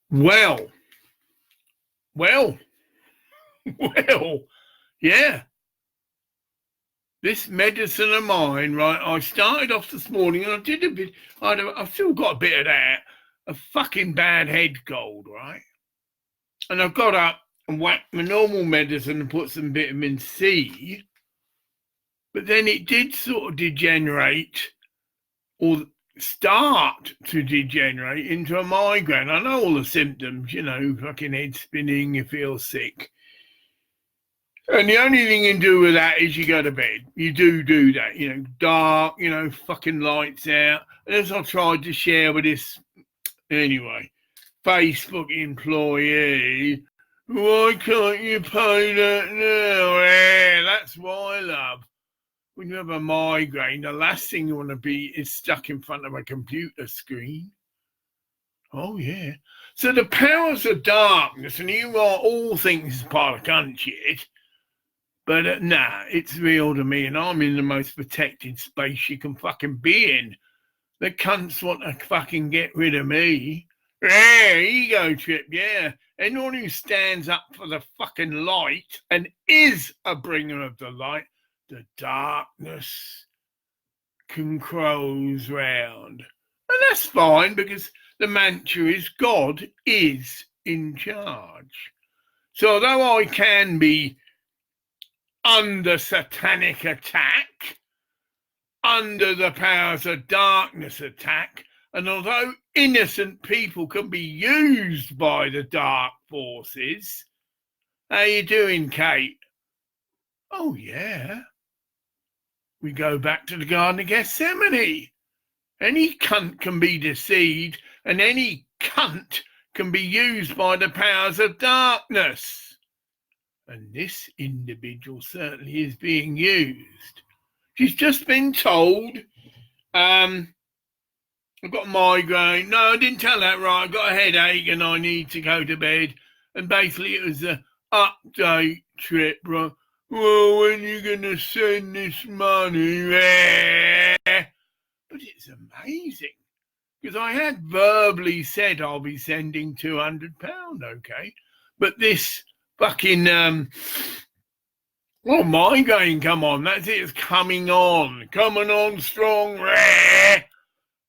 Well, yeah. This medicine of mine, right? I started off this morning and I did a bit, I've still got a bit of that, a fucking bad head cold, right? And I got up and whacked my normal medicine and put some vitamin C, but then it did sort of degenerate or start to degenerate into a migraine. I know all the symptoms, fucking head spinning, you feel sick. And the only thing you can do with that is you go to bed. You do that, dark, fucking lights out. And as I tried to share with this, anyway, Facebook employee, why can't you pay that now? Yeah, that's why, love. When you have a migraine, the last thing you want to be is stuck in front of a computer screen. Oh, yeah. So the powers of darkness, and you are all think this is part of cunt shit, but nah, it's real to me, and I'm in the most protected space you can fucking be in. The cunts want to fucking get rid of me. Yeah, ego trip, yeah. Anyone who stands up for the fucking light and is a bringer of the light, the darkness can close round. And that's fine, because the mantra is God is in charge. So although I can be under satanic attack, under the powers of darkness attack, and although innocent people can be used by the dark forces, how you doing, Kate? Oh, yeah. We go back to the Garden of Gethsemane. Any cunt can be deceived, and any cunt can be used by the powers of darkness. And this individual certainly is being used. She's just been told, I've got a migraine. No, I didn't tell that right. I've got a headache and I need to go to bed. And basically it was an update trip, right? Well, when are you going to send this money? But it's amazing, because I had verbally said I'll be sending £200, okay? But this fucking, migraine, come on, that's it, it's coming on strong,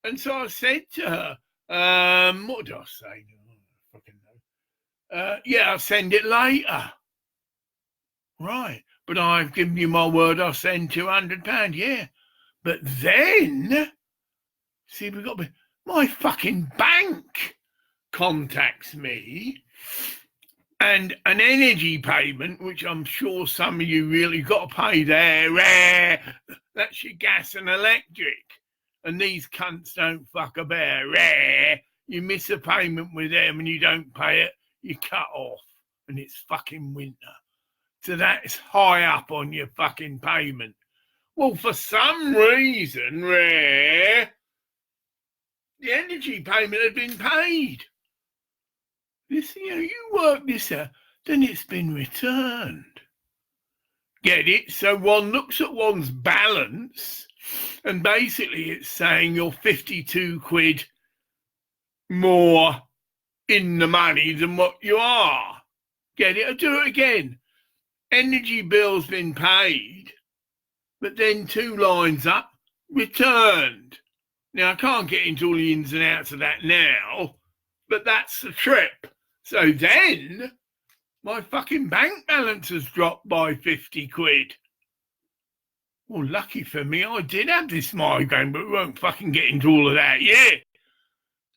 And so I said to her, what did I say? I fucking know. Yeah, I'll send it later. Right, but I've given you my word I'll send £200, yeah. But then, see, we've got my fucking bank contacts me, and an energy payment, which I'm sure some of you really got to pay there, that's your gas and electric. And these cunts don't fuck about, you miss a payment with them and you don't pay it, you cut off, and it's fucking winter. So that's high up on your fucking payment. Well, for some reason, the energy payment had been paid. This, you work this out, then it's been returned. Get it? So one looks at one's balance, and basically it's saying you're 52 quid more in the money than what you are. Get it? I'll do it again. Energy bill's been paid, but then 2 lines up, returned. Now, I can't get into all the ins and outs of that now, but that's the trip. So then, my fucking bank balance has dropped by 50 quid. Well, lucky for me, I did have this migraine, but we won't fucking get into all of that yet.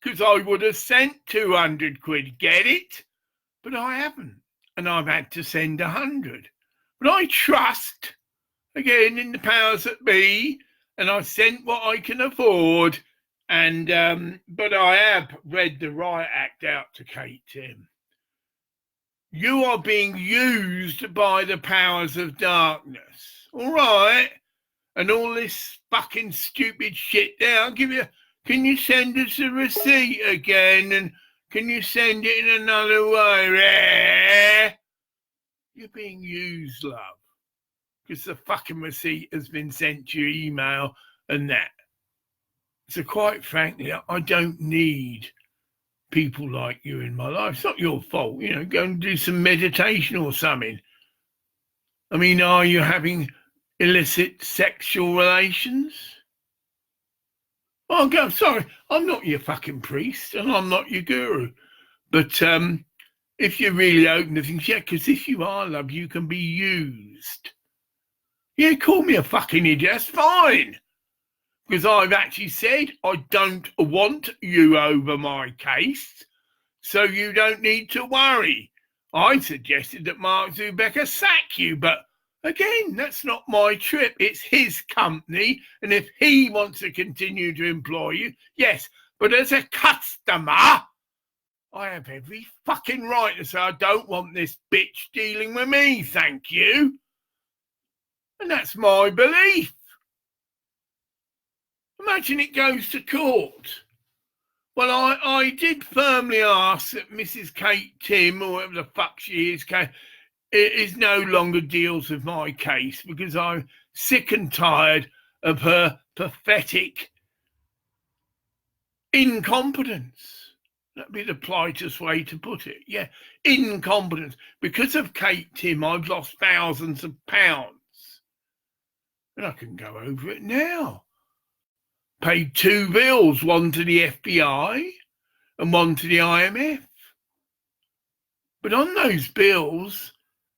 Because I would have sent 200 quid, get it? But I haven't, and I've had to send 100. But I trust, again, in the powers that be, and I sent what I can afford, and but I have read the riot act out to Kate Tim. You are being used by the powers of darkness, all right? And all this fucking stupid shit there, I'll give you, can you send us a receipt again, and can you send it in another way? You're being used, love, because the fucking receipt has been sent to your email and that. So quite frankly, I don't need people like you in my life. It's not your fault, you know. Go and do some meditation or something. I mean, are you having illicit sexual relations? Oh, God, sorry, I'm not your fucking priest and I'm not your guru. But if you're really open to things, yeah, because if you are, love, you can be used. Yeah, call me a fucking idiot, that's fine. Because I've actually said I don't want you over my case, so you don't need to worry. I suggested that Mark Zuckerberg sack you, but again, that's not my trip. It's his company, and if he wants to continue to employ you, yes, but as a customer, I have every fucking right to say I don't want this bitch dealing with me, thank you. And that's my belief. Imagine it goes to court. Well, I did firmly ask that Mrs. Kate Tim, or whatever the fuck she is no longer deals with my case because I'm sick and tired of her pathetic incompetence. That'd be the politest way to put it. Yeah, incompetence. Because of Kate Tim, I've lost thousands of pounds. And I can go over it now. Paid 2 bills, one to the FBI and one to the IMF. But on those bills,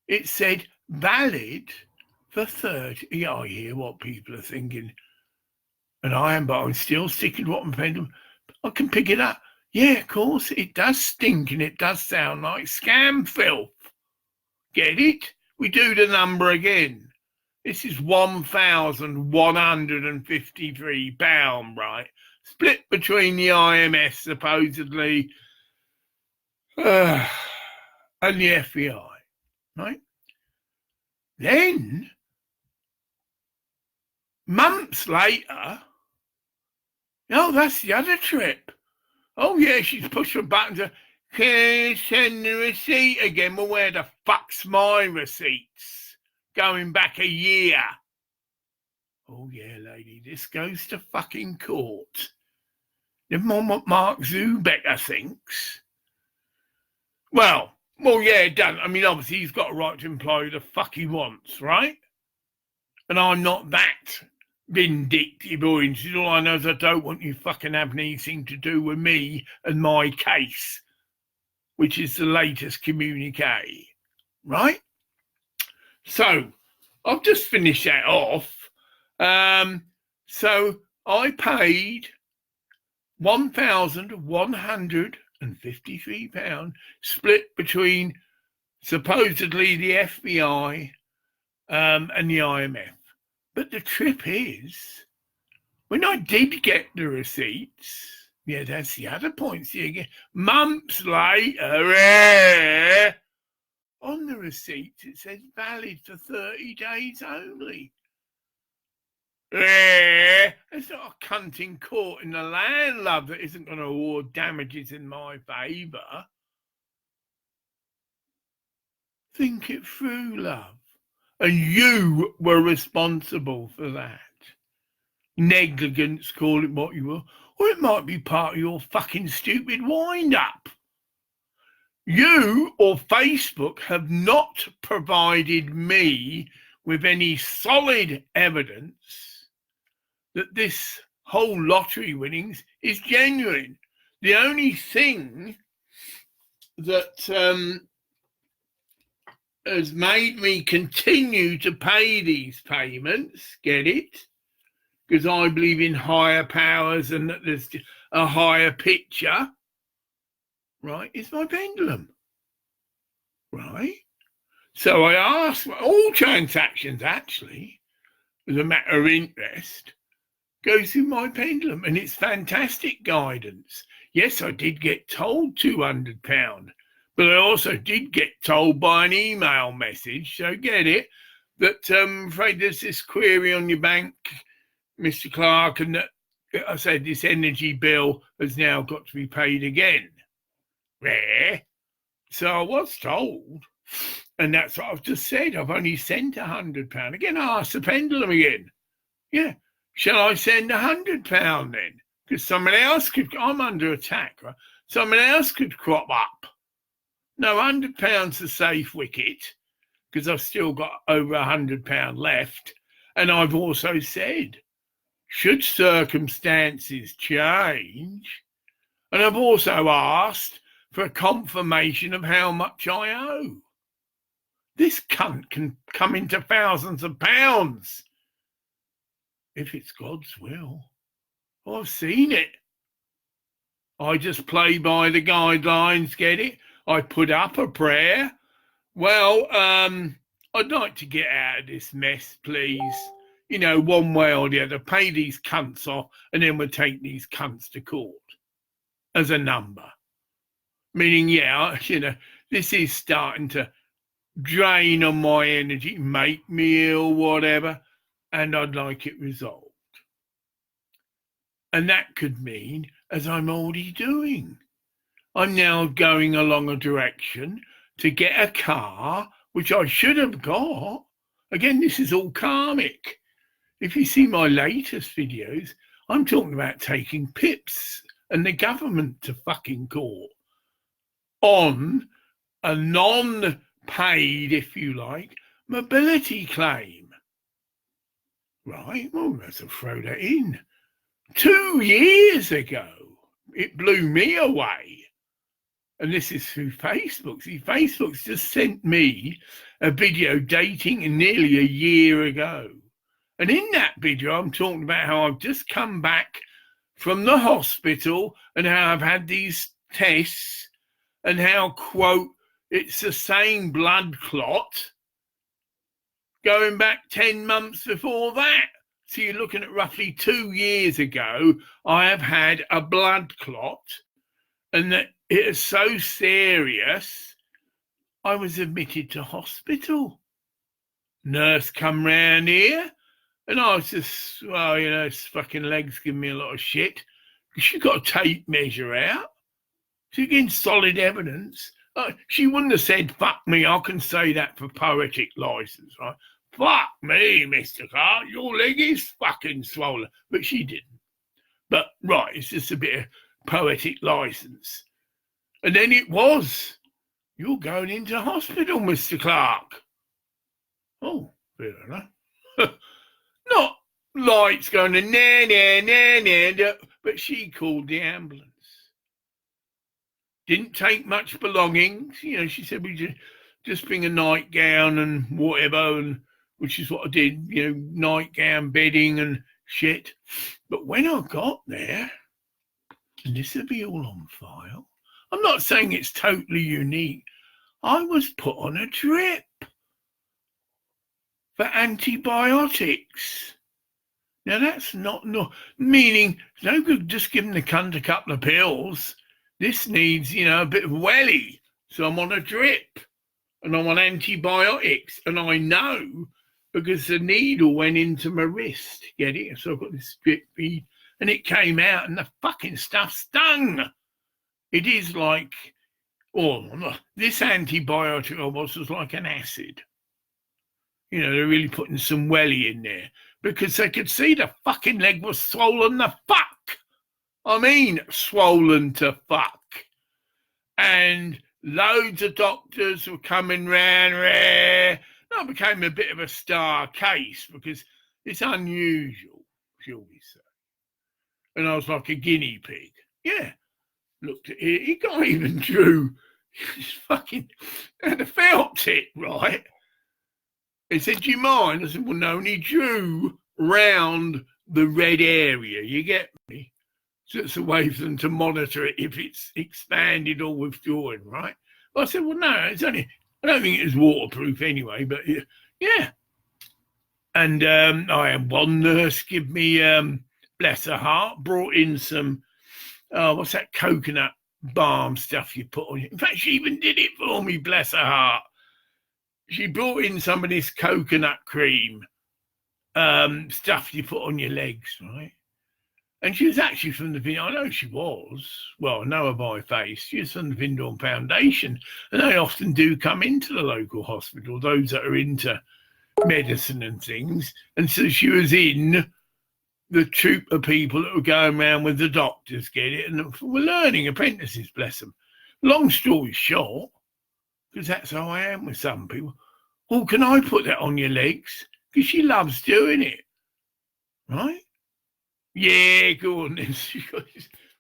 it said valid for 30. Yeah, I hear what people are thinking. And I am, but I'm still sticking to what I'm saying. I can pick it up. Yeah, of course, it does stink and it does sound like scam filth. Get it? We do the number again. This is £1,153, right? Split between the IMF, supposedly, and the FBI, right? Then, months later, oh, that's the other trip. Oh, yeah, she's pushed her buttons. Can you send the receipt again? Well, where the fuck's my receipts? Going back a year. Oh, yeah, lady, this goes to fucking court. Never mind what Mark Zuckerberg thinks. Well, yeah, it does. I mean, obviously, he's got a right to employ who the fuck he wants, right? And I'm not that vindictive or interested. All I know is I don't want you fucking having anything to do with me and my case, which is the latest communique, right? So, I've just finished that off. So, I paid £1,153, split between supposedly the FBI and the IMF. But the trip is, when I did get the receipts, yeah, that's the other point. See again, months later, on the receipts it says valid for 30 days only. It's not a cunt in court in the land, love, that isn't going to award damages in my favour. Think it through, love. And you were responsible for that. Negligence, call it what you will. Or it might be part of your fucking stupid wind-up. You or Facebook have not provided me with any solid evidence that this whole lottery winnings is genuine. The only thing that has made me continue to pay these payments, get it? Because I believe in higher powers and that there's a higher picture, right, is my pendulum, right? So I asked, all transactions actually, as a matter of interest, go through my pendulum, and it's fantastic guidance. Yes, I did get told £200, but I also did get told by an email message, so get it, that I'm afraid there's this query on your bank, Mr. Clark, and that I said this energy bill has now got to be paid again. Rare. So I was told, and that's what I've just said. I've only sent £100. Again, I asked the pendulum again. Yeah. Shall I send £100 then? Because somebody else could, I'm under attack, right? someone else could crop up. No, £100 a safe wicket, because I've still got over £100 left. And I've also said, should circumstances change, and I've also asked for a confirmation of how much I owe. This cunt can come into thousands of pounds if it's God's will. I've seen it. I just play by the guidelines, get it? I put up a prayer. Well, I'd like to get out of this mess, please. You know, one way or the other, pay these cunts off, and then we'll take these cunts to court as a number. Meaning, yeah, you know, this is starting to drain on my energy, make me ill, whatever, and I'd like it resolved. And that could mean, as I'm already doing, I'm now going along a direction to get a car, which I should have got. Again, this is all karmic. If you see my latest videos, I'm talking about taking PIPS and the government to fucking court on a non-paid, if you like, mobility claim. Right? Well, let's throw that in. 2 years ago, it blew me away. And this is through Facebook. See, Facebook's just sent me a video dating nearly a year ago. And in that video, I'm talking about how I've just come back from the hospital and how I've had these tests and how, quote, it's the same blood clot going back 10 months before that. So you're looking at roughly 2 years ago, I have had a blood clot, and that it is so serious, I was admitted to hospital. Nurse come round here, and I was just, well, you know, his fucking legs give me a lot of shit. She got a tape measure out. She's getting solid evidence. She wouldn't have said, fuck me, I can say that for poetic license, right? Fuck me, Mr. Clark, your leg is fucking swollen. But she didn't. But, right, it's just a bit of poetic license. And then it was, you're going into hospital, Mr. Clark. Oh, fair enough. Not lights going to nah, but she called the ambulance. Didn't take much belongings. You know, she said, we just bring a nightgown and whatever, and which is what I did, you know, nightgown, bedding and shit. But when I got there, and this will be all on file, I'm not saying it's totally unique, I was put on a drip for antibiotics. Now that's not meaning it's no good just giving the cunt a couple of pills. This needs, you know, a bit of welly. So I'm on a drip and I'm on antibiotics, and I know because the needle went into my wrist. Get it? So I've got this drip feed and it came out and the fucking stuff stung. It is like, this antibiotic almost was like an acid. You know, they're really putting some welly in there because they could see the fucking leg was swollen the fuck. I mean, swollen to fuck. And loads of doctors were coming round. I became a bit of a star case because it's unusual, shall we say. And I was like a guinea pig. Yeah. Looked at it. He got even drew his fucking had a felt tip, right? He said, do you mind? I said, well, no, and he drew round the red area. You get me? So it's a way for them to monitor it if it's expanded or withdrawn, right? Well, I said, well, no, it's only, I don't think it was waterproof anyway, but yeah. And I had one nurse give me, bless her heart, brought in some, what's that coconut balm stuff you put on you? In fact, she even did it for me, bless her heart. She brought in some of this coconut cream stuff you put on your legs, right? And she was actually from the Vindorn. I know she was. Well, I know her by face. She was from the Vindorn Foundation. And they often do come into the local hospital, those that are into medicine and things. And so she was in the troop of people that were going around with the doctors, get it, and were learning apprentices, bless them. Long story short, because that's how I am with some people. Well, can I put that on your legs? Because she loves doing it, right? Yeah, go on.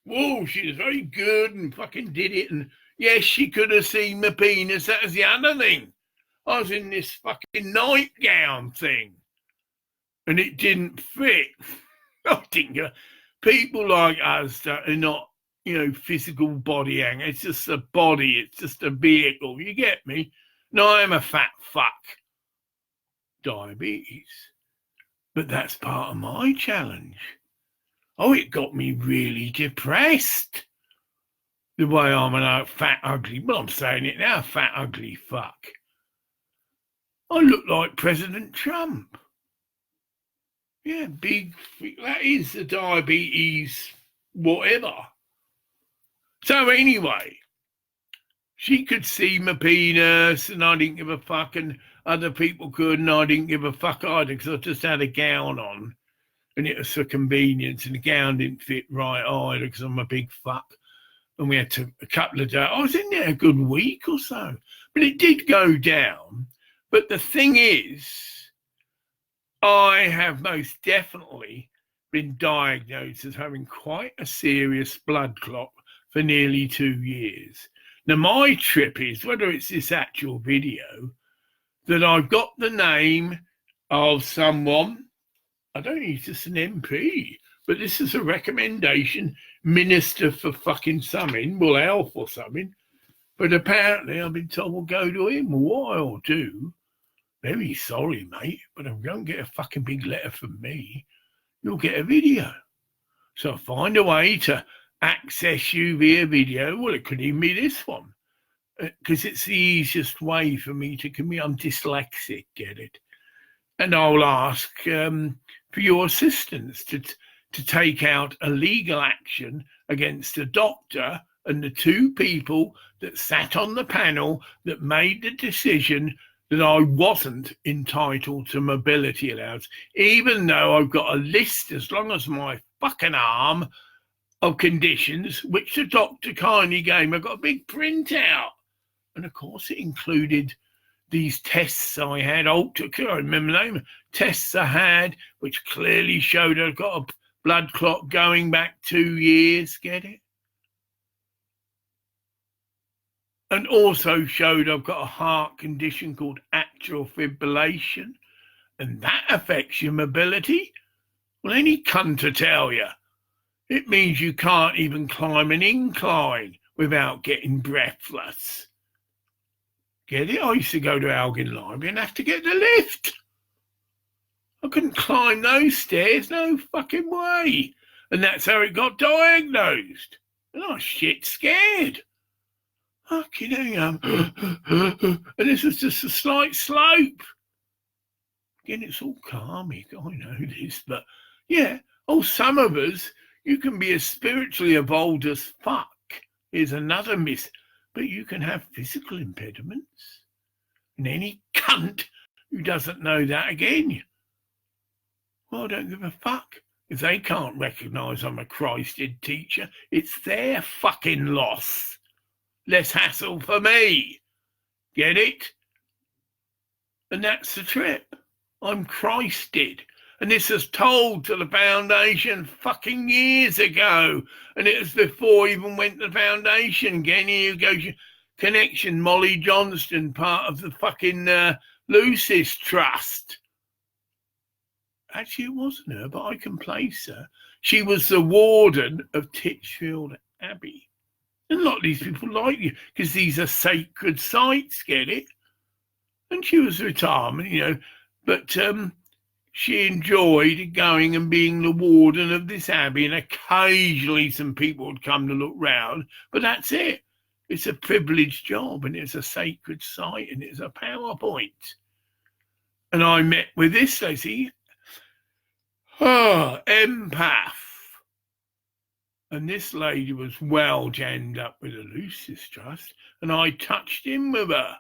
Whoa, she was very good and fucking did it. And yes, she could have seen my penis. That was the other thing. I was in this fucking nightgown thing, and it didn't fit. I think people like us that are not, physical body hang. It's just a body. It's just a vehicle. You get me? No, I am a fat fuck. Diabetes. But that's part of my challenge. Oh, it got me really depressed. The way I'm a fat, ugly, well, I'm saying it now, fat, ugly fuck. I look like President Trump. Yeah, big, that is the diabetes, whatever. So anyway, she could see my penis and I didn't give a fuck, and other people could and I didn't give a fuck either because I just had a gown on and it was for convenience and the gown didn't fit right either because I'm a big fuck. And we had a couple of days. I was in there a good week or so, but it did go down. But the thing is, I have most definitely been diagnosed as having quite a serious blood clot for nearly 2 years. Now, my trip is, whether it's this actual video, that I've got the name of someone, I don't know, he's just an MP, but this is a recommendation, Minister for fucking something, well, health or something. But apparently I've been told, well, go to him. Well, what I'll do, very sorry, mate, but if you don't get a fucking big letter from me, you'll get a video. So I'll find a way to access you via video. Well, it could even be this one, because it's the easiest way for me to commute. I'm dyslexic, get it? And I'll ask for your assistance to take out a legal action against a doctor and the two people that sat on the panel that made the decision that I wasn't entitled to mobility allowance, even though I've got a list as long as my fucking arm of conditions, which the doctor kindly gave me. I got a big printout. And of course it included these tests I had, I remember the name, tests I had, which clearly showed I've got a blood clot going back 2 years, get it? And also showed I've got a heart condition called atrial fibrillation, and that affects your mobility. Well, any cunt to tell you. It means you can't even climb an incline without getting breathless. Get it? I used to go to Elgin Library and have to get the lift. I couldn't climb those stairs, no fucking way. And that's how it got diagnosed. And I was shit scared. Fucking hell. And this was just a slight slope. Again, it's all karmic, I know this, but yeah. Oh, some of us, you can be as spiritually evolved as fuck. Here's another myth. But you can have physical impediments. And any cunt who doesn't know that, again, well, I don't give a fuck. If they can't recognise I'm a Christed teacher, it's their fucking loss. Less hassle for me. Get it? And that's the trip. I'm Christed. And this was told to the foundation fucking years ago. And it was before I even went to the foundation. Again, here goes your connection. Molly Johnston, part of the fucking Lucis Trust. Actually, it wasn't her, but I can place her. She was the warden of Titchfield Abbey. And a lot of these people like you, because these are sacred sites, get it? And she was retirement, but she enjoyed going and being the warden of this abbey, and occasionally some people would come to look round, but that's it. It's a privileged job, and it's a sacred site, and it's a PowerPoint. And I met with this lady, empath. And this lady was well jammed up with the Lucis Trust, and I touched in with her.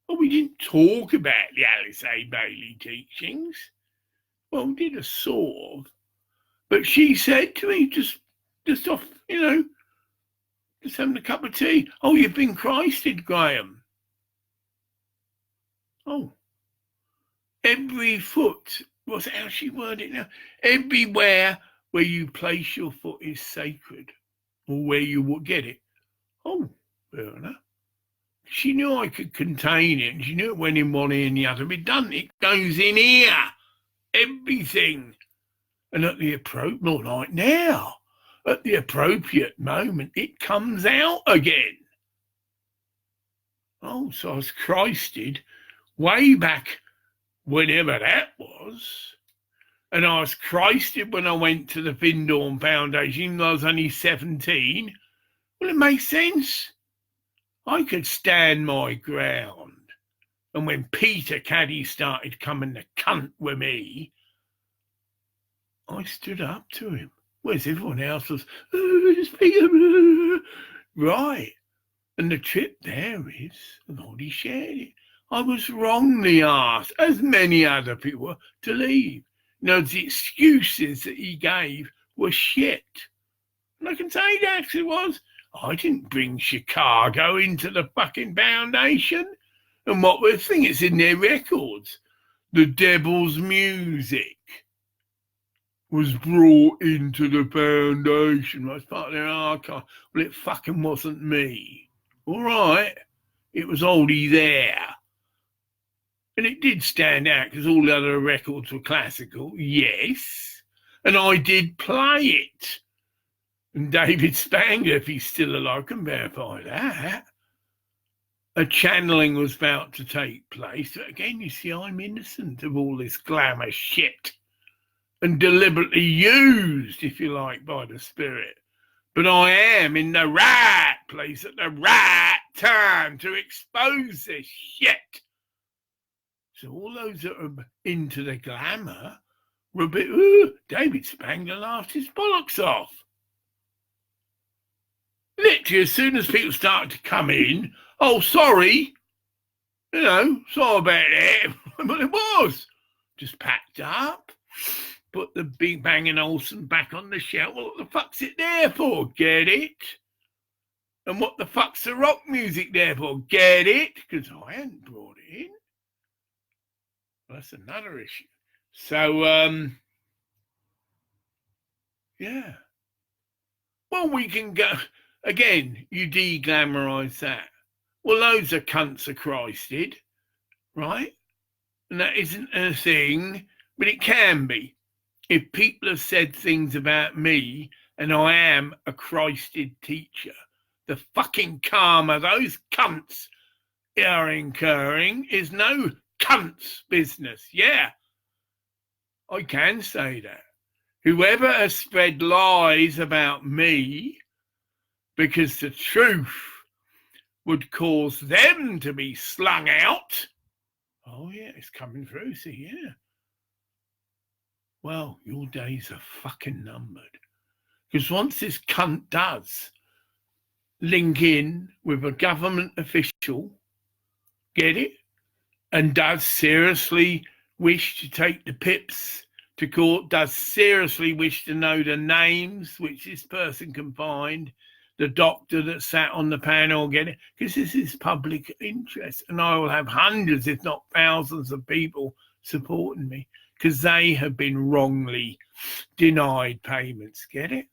Well, we didn't talk about the Alice A. Bailey teachings. Well, we did a sort of. But she said to me, just off, just having a cup of tea, "Oh, you've been Christed, Graham." Oh, every foot, what's how she worded it now? Everywhere where you place your foot is sacred, or where you will get it. Oh, fair enough. She knew I could contain it, and she knew it went in one ear and the other. It doesn't. It goes in here. Everything. And at the appropriate, not like now, at the appropriate moment, it comes out again. Oh, so I was Christed way back whenever that was. And I was Christed when I went to the Findorn Foundation, even though I was only 17. Well, it makes sense. I could stand my ground. And when Peter Caddy started coming to cunt with me, I stood up to him. Whereas everyone else was, "Oh, it's Peter." Right. And the trip there is, I've already shared it, I was wrongly asked, as many other people were, to leave. The excuses that he gave were shit. And I can say that it was. I didn't bring Chicago into the fucking foundation. And what we're thinking, it's in their records. The Devil's Music was brought into the foundation. As part of their archive. Well, it fucking wasn't me. All right. It was already there. And it did stand out because all the other records were classical. Yes. And I did play it. And David Spangler, if he's still alive, can verify that. A channeling was about to take place. But again, you see, I'm innocent of all this glamour shit and deliberately used, if you like, by the spirit. But I am in the right place at the right time to expose this shit. So all those that are into the glamour were a bit, David Spangler laughed his bollocks off. Literally, as soon as people started to come in, "Oh, sorry, sorry about that." But it was just packed up, put the Big Bang and Olsen back on the shelf. Well, what the fuck's it there for? Get it? And what the fuck's the rock music there for? Get it? Because I hadn't brought it in. Well, that's another issue. So, yeah. Well, we can go. Again, you de-glamorise that. Well, loads of cunts are Christed, right? And that isn't a thing, but it can be. If people have said things about me and I am a Christed teacher, the fucking karma those cunts are incurring is no cunt's business. Yeah, I can say that. Whoever has spread lies about me because the truth would cause them to be slung out. Oh, yeah, it's coming through. See, yeah. Well, your days are fucking numbered. Because once this cunt does link in with a government official, get it? And does seriously wish to take the PIPS to court, does seriously wish to know the names which this person can find, the doctor that sat on the panel, get it? Because this is public interest, and I will have hundreds, if not thousands, of people supporting me because they have been wrongly denied payments, get it?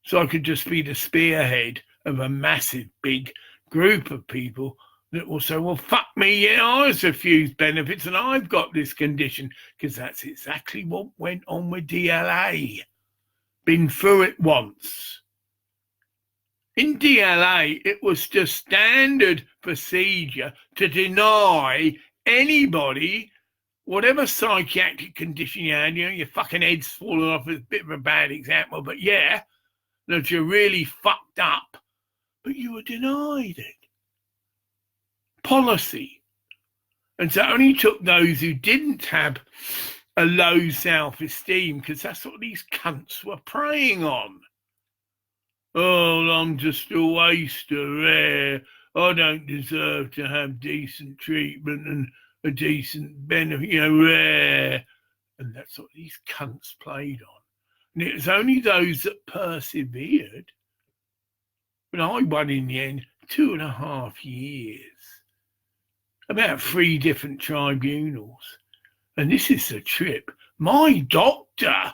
So I could just be the spearhead of a massive, big group of people that will say, well, fuck me, yeah, I was refused benefits and I've got this condition, because that's exactly what went on with DLA. Been through it once. In DLA, it was just standard procedure to deny anybody, whatever psychiatric condition you had, your fucking head's falling off is a bit of a bad example, but yeah, that you're really fucked up, but you were denied it. Policy. And so it only took those who didn't have a low self-esteem, because that's what these cunts were preying on. Oh, I'm just a waster. I don't deserve to have decent treatment and a decent benefit, And that's what these cunts played on. And it was only those that persevered. But I won in the end 2.5 years. About 3 different tribunals. And this is the trip. My doctor,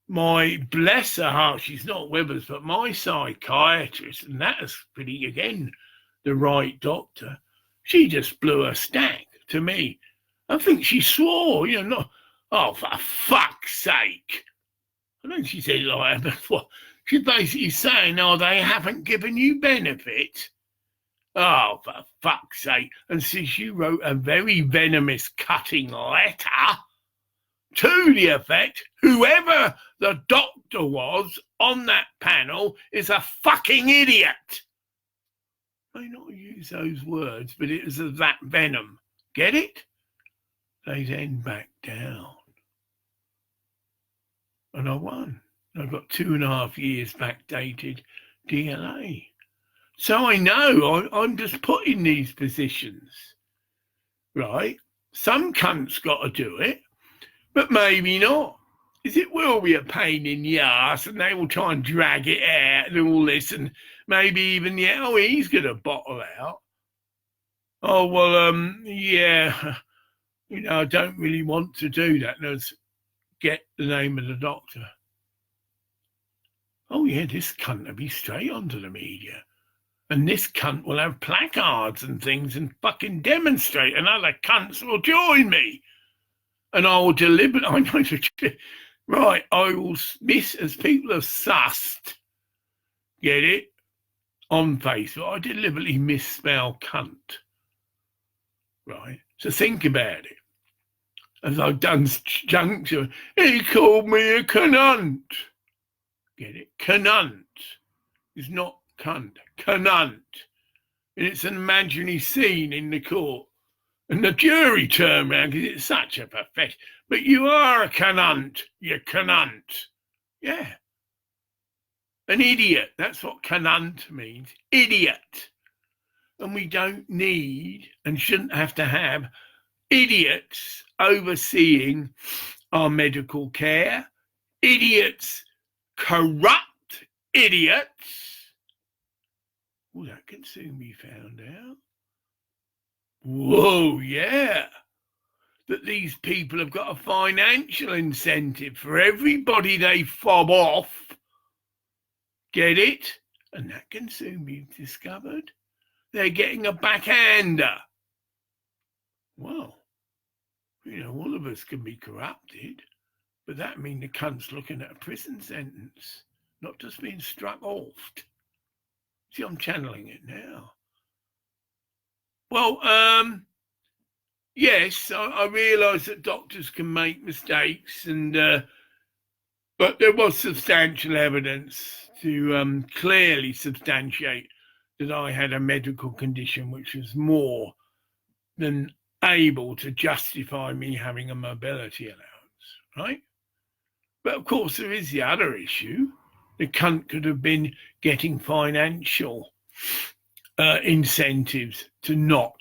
my bless her heart, she's not with us, but my psychiatrist, and that is pretty, again, the right doctor, she just blew a stack to me. I think she swore, not, oh, for fuck's sake. I don't think she said like that, but what? She's basically saying, oh, they haven't given you benefit. Oh, for fuck's sake. And so she wrote a very venomous, cutting letter to the effect, whoever the doctor was on that panel is a fucking idiot. I may not use those words, but it was of that venom. Get it? They then backed down. And I won. I got 2.5 years backdated DLA. So I know I'm just put in these positions, right? Some cunt's got to do it, but maybe not. It will be a pain in the ass, and they will try and drag it out and all this, and maybe even, he's going to bottle out. Oh, well, yeah, I don't really want to do that. Let's get the name of the doctor. Oh, yeah, this cunt will be straight onto the media. And this cunt will have placards and things and fucking demonstrate, and other cunts will join me. And I will deliberately, I know the right, I will miss, as people have sussed, get it, on Facebook, I deliberately misspell cunt. Right? So think about it. As I've done juncture, he called me a cunt. Get it? Cunt. It's not cunt. Cunt. And it's an imaginary scene in the court. And the jury turned around because it's such a pathetic. But you are a cunt. You cunt. Yeah. An idiot. That's what cunt means. Idiot. And we don't need and shouldn't have to have idiots overseeing our medical care. Idiots, corrupt idiots. Well, that can soon be found out. Whoa, yeah. That these people have got a financial incentive for everybody they fob off. Get it? And that can soon be discovered. They're getting a backhander. Well, all of us can be corrupted, but that means the cunt's looking at a prison sentence, not just being struck off. See, I'm channeling it now. Well, yes, I realise that doctors can make mistakes, and but there was substantial evidence to clearly substantiate that I had a medical condition which was more than able to justify me having a mobility allowance, right? But of course, there is the other issue. The cunt could have been getting financial incentives to not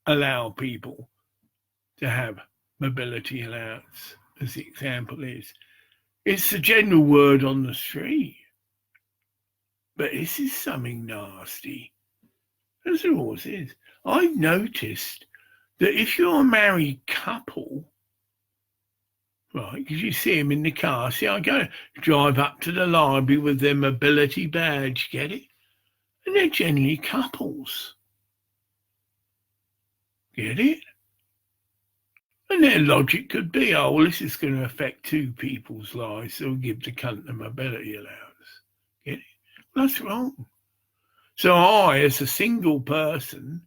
allow people to have mobility allowance, as the example is. It's the general word on the street. But this is something nasty, as there always is. I've noticed that if you're a married couple, right, because you see them in the car, I drive up to the library with their mobility badge, get it? And they're generally couples. Get it? And their logic could be, oh, well, this is going to affect 2 people's lives, so we'll give the cunt the mobility allowance. Get it? Well, that's wrong. So I, as a single person,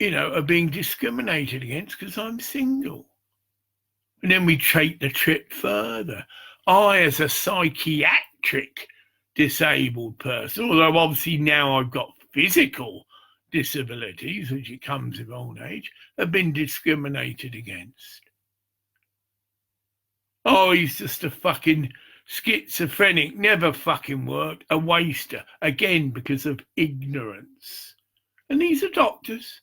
are being discriminated against because I'm single. And then we take the trip further. I, as a psychiatric disabled person, although obviously now I've got physical disabilities, which it comes with old age, have been discriminated against. Oh, he's just a fucking schizophrenic, never fucking worked, a waster, again because of ignorance. And these are doctors,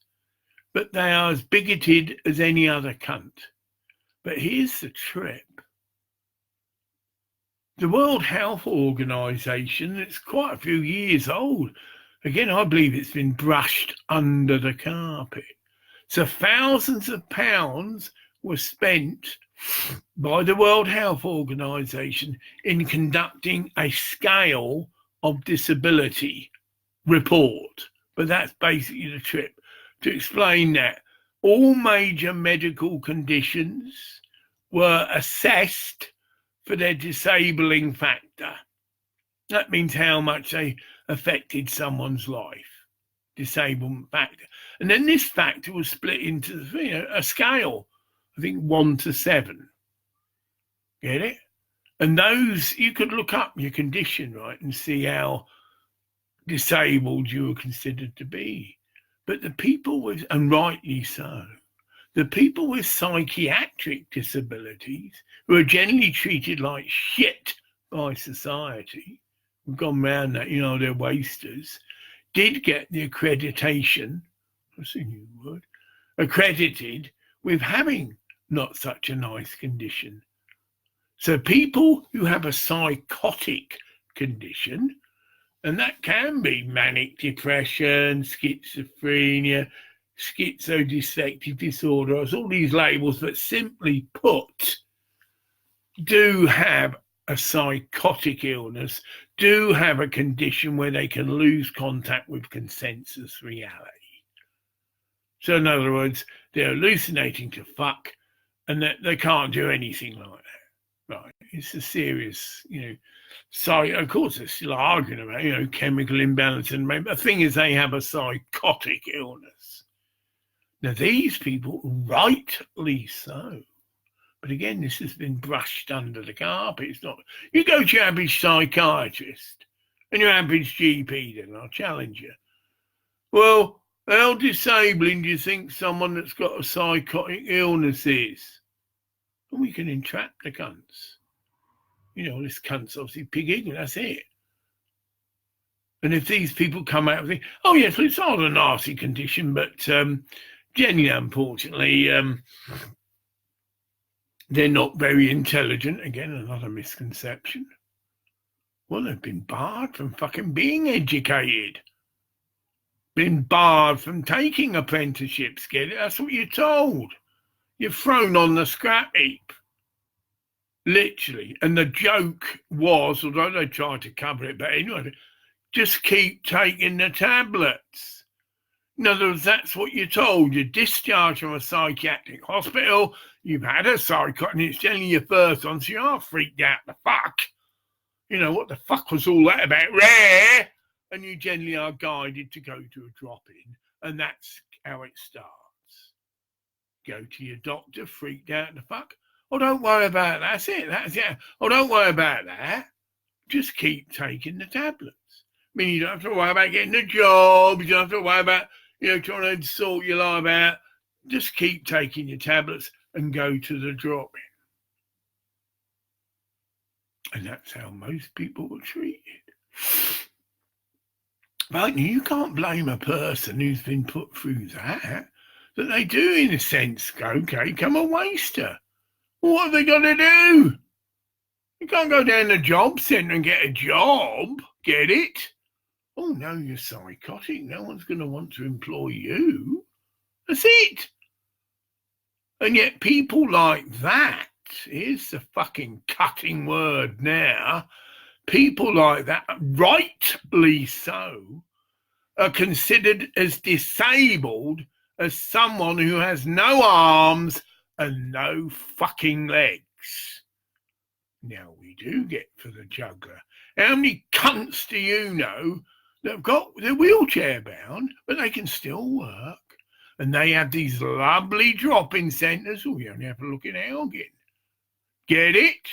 but they are as bigoted as any other cunt. But here's the trip. The World Health Organization, it's quite a few years old. Again, I believe it's been brushed under the carpet. So thousands of pounds were spent by the World Health Organization in conducting a scale of disability report. But that's basically the trip, to explain that all major medical conditions were assessed for their disabling factor. That means how much they affected someone's life, disablement factor. And then this factor was split into a scale, I think 1 to 7. Get it? And those, you could look up your condition, right, and see how disabled you were considered to be. But the people with, and rightly so, the people with psychiatric disabilities, who are generally treated like shit by society, we've gone round that, they're wasters, did get the accreditation, that's a new word, accredited with having not such a nice condition. So people who have a psychotic condition, and that can be manic depression, schizophrenia, schizoaffective disorder, all these labels, but simply put, do have a psychotic illness, do have a condition where they can lose contact with consensus reality. So in other words, they're hallucinating to fuck, and that they can't do anything like that. Right, it's a serious, of course they're still arguing about, chemical imbalance, and the thing is they have a psychotic illness. Now these people, rightly so, but again, this has been brushed under the carpet. It's not, you go to your average psychiatrist and your average GP, then I'll challenge you. Well, how disabling do you think someone that's got a psychotic illness is? And we can entrap the cunts. This cunt's obviously pig ignorant, that's it. And if these people come out and think, oh yes, well, it's not a nasty condition, but generally, unfortunately, they're not very intelligent. Again, another misconception. Well, they've been barred from fucking being educated. Been barred from taking apprenticeships, get it? That's what you're told. You're thrown on the scrap heap, literally. And the joke was, although they tried to cover it, but anyway, just keep taking the tablets. In other words, that's what you're told. You're discharged from a psychiatric hospital, you've had a psychotic, and it's generally your first one, so you're freaked out the fuck. What the fuck was all that about? Rare! And you generally are guided to go to a drop-in, and that's how it starts. Go to your doctor, freaked out the fuck. Oh, don't worry about that. That's it. That's it. Oh, don't worry about that. Just keep taking the tablets. I mean, you don't have to worry about getting a job. You don't have to worry about, trying to sort your life out. Just keep taking your tablets and go to the drop-in. And that's how most people were treated. But you can't blame a person who's been put through that they do, in a sense, go, okay, come a waster. What have they got to do? You can't go down the job centre and get a job, get it? Oh, no, you're psychotic. No one's going to want to employ you. That's it. And yet people like that, here's the fucking cutting word now, people like that, rightly so, are considered as disabled as someone who has no arms and no fucking legs. Now we do get for the juggler. How many cunts do you know that they're wheelchair bound, but they can still work? And they have these lovely drop-in centres. Oh, you only have to look in Elgin. Get it?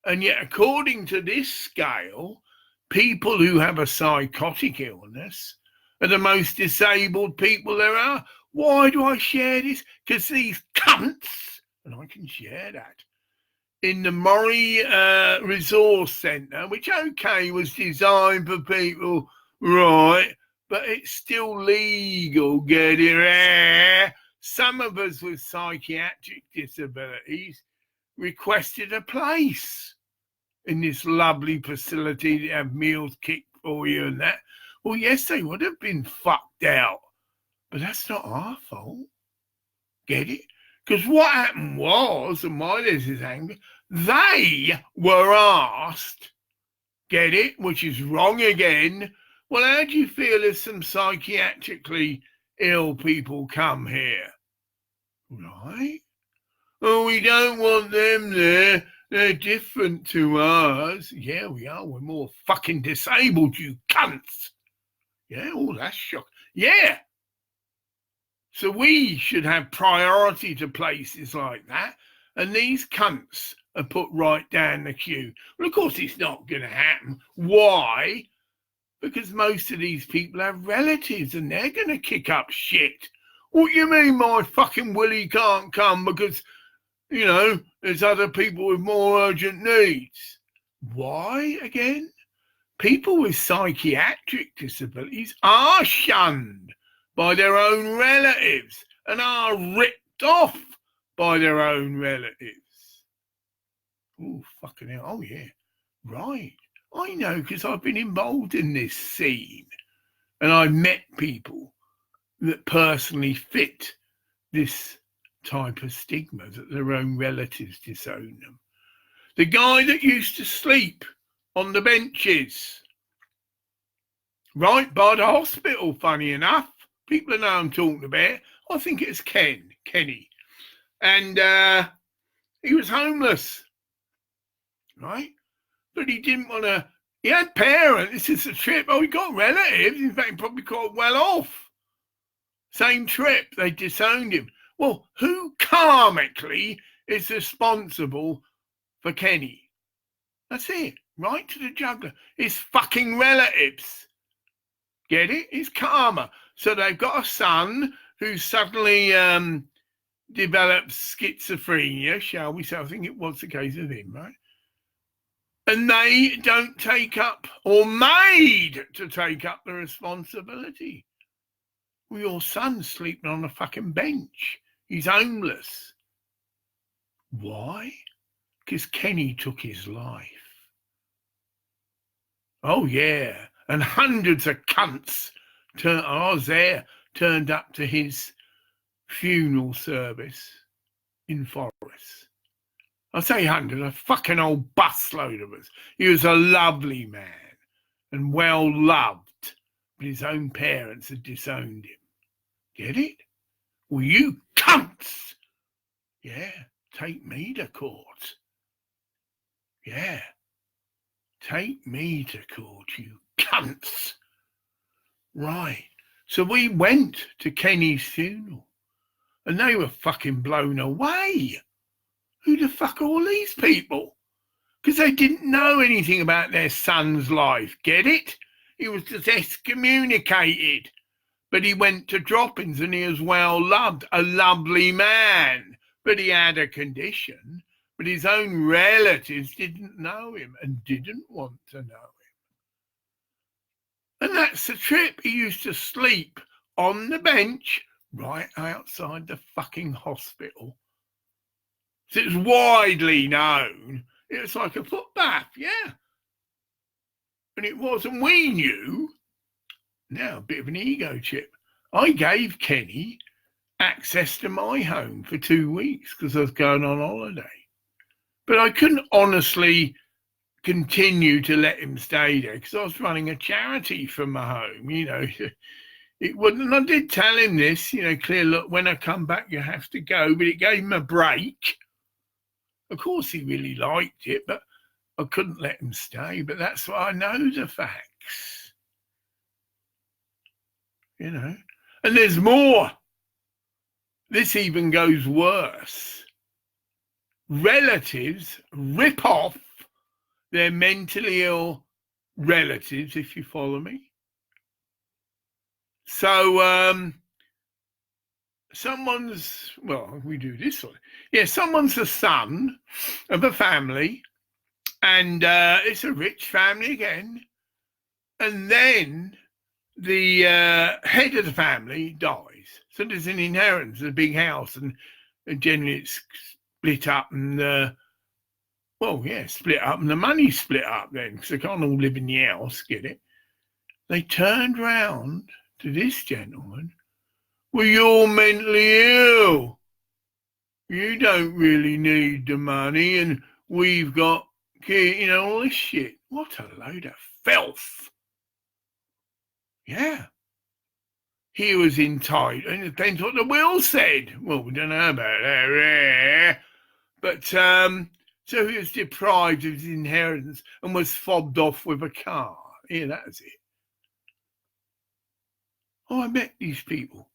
And yet, according to this scale, people who have a psychotic illness are the most disabled people there are. Why do I share this? Because these cunts, and I can share that, in the Murray Resource Centre, which, okay, was designed for people, right, but it's still legal, get it? Some of us with psychiatric disabilities requested a place. in this lovely facility that have meals kicked for you and that. Well, yes, they would have been fucked out, but that's not our fault. Get it? Because what happened was, and why there's this anger, they were asked, get it, which is wrong again, well, how do you feel if some psychiatrically ill people come here? Right? Oh, we don't want them there. They're different to us. Yeah, we are. We're more fucking disabled, you cunts. Yeah, oh, that's shocking. Yeah. So we should have priority to places like that. And these cunts are put right down the queue. Well, of course, it's not going to happen. Why? Because most of these people have relatives and they're going to kick up shit. What do you mean my fucking Willie can't come because, you know, there's other people with more urgent needs? Why again? People with psychiatric disabilities are shunned by their own relatives and are ripped off by their own relatives. Oh, fucking hell. Oh, yeah. Right. I know because I've been involved in this scene and I've met people that personally fit this type of stigma that their own relatives disown them. The guy that used to sleep on the benches right by the hospital, funny enough. People know I'm talking about. I think it's Kenny. And he was homeless, right? But he didn't want to, he had parents, this is a trip. Oh, he got relatives, in fact, he probably got well off. Same trip, they disowned him. Well, who karmically is responsible for Kenny? That's it, right to the juggler. His fucking relatives. Get it? It's karma. So they've got a son who suddenly develops schizophrenia, shall we say. I think it was the case of him, right? And they don't take up, or made to take up, the responsibility. Well, your son's sleeping on a fucking bench. He's homeless. Why? Because Kenny took his life. Oh, yeah. And hundreds of cunts, I was there, turned up to his funeral service in Forest. I say hundreds, a fucking old busload of us. He was a lovely man and well loved, but his own parents had disowned him. Get it? Well, you cunts! Yeah, take me to court. Yeah, take me to court, you cunts. Right. So we went to Kenny's funeral and they were fucking blown away. Who the fuck are all these people? Because they didn't know anything about their son's life. Get it? He was just excommunicated. But he went to droppings and he was well loved, a lovely man. But he had a condition. But his own relatives didn't know him and didn't want to know him. And that's the trip. He used to sleep on the bench right outside the fucking hospital. So it's widely known. It was like a footbath, yeah. And it was, and we knew. Now, a bit of an ego chip. I gave Kenny access to my home for 2 weeks because I was going on holiday. But I couldn't honestly continue to let him stay there because I was running a charity from my home, you know. It wouldn't, and I did tell him this, you know, clear, look, when I come back, you have to go. But it gave him a break. Of course, he really liked it, but I couldn't let him stay. But that's why I know the facts, you know. And there's more. This even goes worse. Relatives rip off their mentally ill relatives, if you follow me. So someone's, well, we do this one. Yeah, someone's the son of a family, and it's a rich family again. And then the head of the family dies. So there's an inheritance, a big house, and generally it's split up. And well, Well, yeah, split up, and the money split up then, because they can't all live in the house, get it? They turned round to this gentleman. Well, you're mentally ill. You don't really need the money, and we've got, all this shit. What a load of filth. Yeah. He was entitled, and it depends what the will said. Well, we don't know about that. But, so he was deprived of his inheritance and was fobbed off with a car. Yeah, that's it. Oh, I met these people.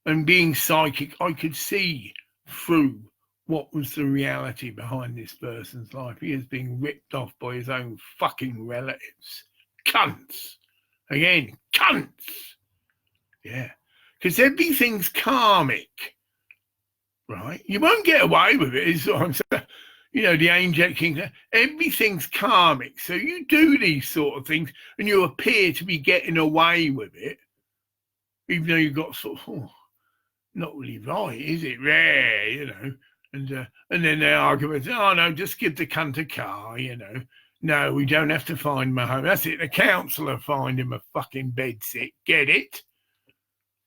And being psychic, I could see through what was the reality behind this person's life. He is being ripped off by his own fucking relatives. Cunts. Again, cunts. Yeah. Because everything's karmic. Right? You won't get away with it, is what I'm saying. The angelic king, everything's karmic. So you do these sort of things and you appear to be getting away with it, even though you've got sort of, not really right, is it? Rare, and then they argue with, oh no, just give the cunt a car, No, we don't have to find him a home. That's it. The councillor find him a fucking bedsit. Get it?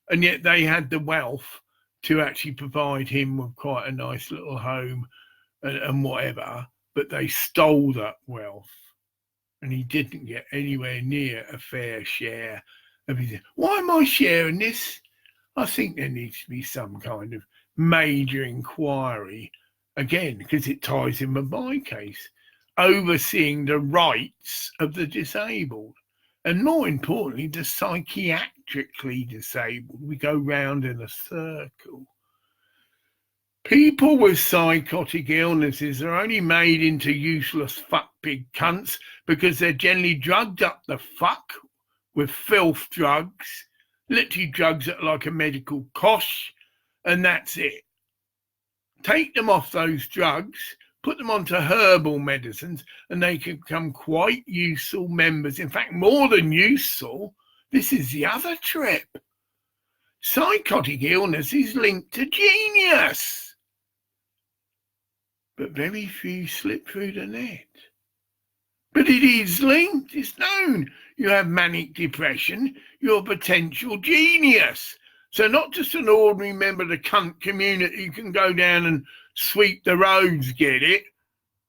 And yet they had the wealth to actually provide him with quite a nice little home and whatever, but they stole that wealth and he didn't get anywhere near a fair share of his. Why am I sharing this? I think there needs to be some kind of major inquiry, again, because it ties in with my case, overseeing the rights of the disabled. And more importantly, the psychiatrically disabled. We go round in a circle. People with psychotic illnesses are only made into useless fuck big cunts because they're generally drugged up the fuck with filth drugs, literally drugs that are like a medical cosh, and that's it. Take them off those drugs, put them onto herbal medicines, and they can become quite useful members. In fact, more than useful. This is the other trip. Psychotic illness is linked to genius. But very few slip through the net. But it is linked, it's known. You have manic depression, you're a potential genius. So not just an ordinary member of the cunt community who can go down and sweep the roads, get it?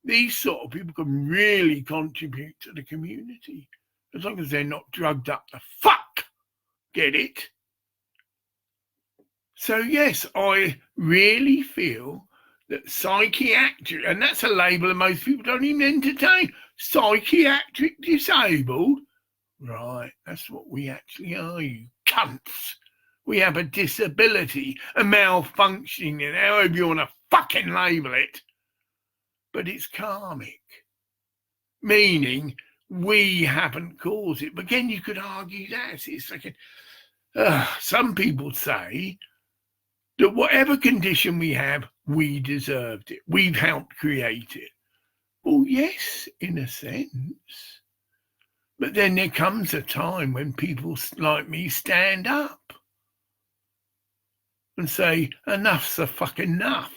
These sort of people can really contribute to the community, as long as they're not drugged up the fuck, get it? So yes, I really feel that psychiatric, and that's a label that most people don't even entertain, psychiatric disabled. Right, that's what we actually are, you cunts. We have a disability, a malfunctioning, and however you want to fucking label it. But it's karmic, meaning we haven't caused it. But again, you could argue that. It's like some people say that whatever condition we have, we deserved it. We've helped create it. Well, yes, in a sense. But then there comes a time when people like me stand up and say, enough's a fucking enough.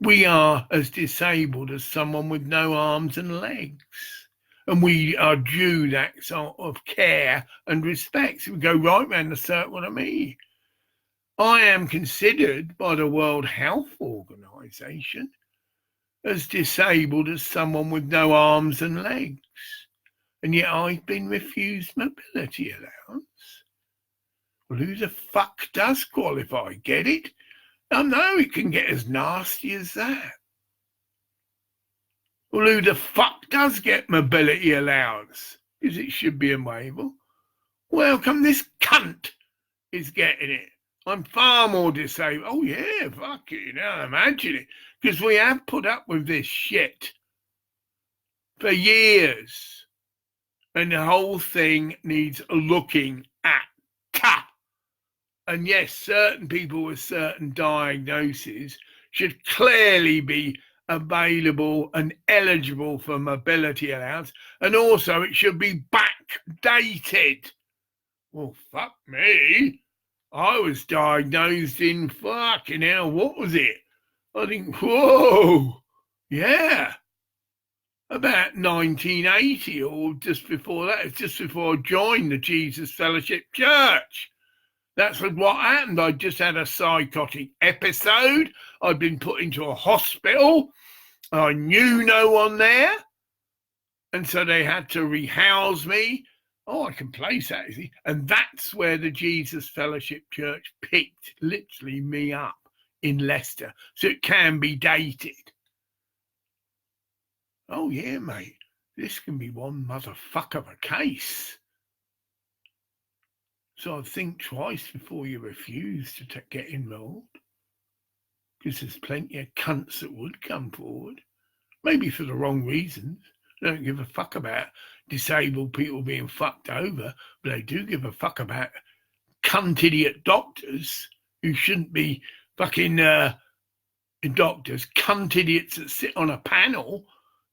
We are as disabled as someone with no arms and legs. And we are due that sort of care and respect. So we go right round the circle to me. I am considered by the World Health Organization as disabled as someone with no arms and legs. And yet I've been refused mobility allowance. Well, who the fuck does qualify? Get it? I know it can get as nasty as that. Well, who the fuck does get mobility allowance? Because it should be unwaivable. Well, come this cunt is getting it. I'm far more disabled. Oh, yeah, fuck it, imagine it. Because we have put up with this shit for years. And the whole thing needs looking at. And yes, certain people with certain diagnoses should clearly be available and eligible for mobility allowance. And also it should be backdated. Well, fuck me. I was diagnosed in fucking hell, what was it? I think, whoa, Yeah. About 1980 or just before that. It's just before I joined the Jesus Fellowship Church. That's what happened. I just had a psychotic episode. I'd been put into a hospital. I knew no one there. And so they had to rehouse me. Oh, I can place that, see? And that's where the Jesus Fellowship Church picked literally me up in Leicester. So it can be dated. Oh, yeah, mate. This can be one motherfucker of a case. So I'd think twice before you refuse to get enrolled. Because there's plenty of cunts that would come forward. Maybe for the wrong reasons. They don't give a fuck about disabled people being fucked over, but they do give a fuck about cunt idiot doctors who shouldn't be fucking doctors, cunt idiots that sit on a panel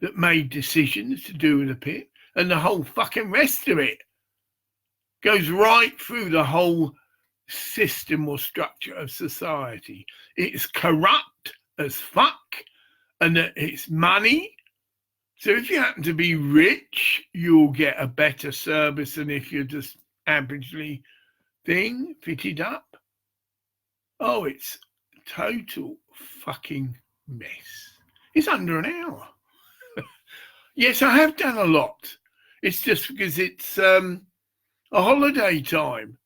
that made decisions to do with the PIP, and the whole fucking rest of it goes right through the whole system or structure of society. It's corrupt as fuck, and it's money. So if you happen to be rich, you'll get a better service than if you're just averagely fitted up. Oh, it's a total fucking mess. It's under an hour. Yes, I have done a lot. It's just because it's a holiday time.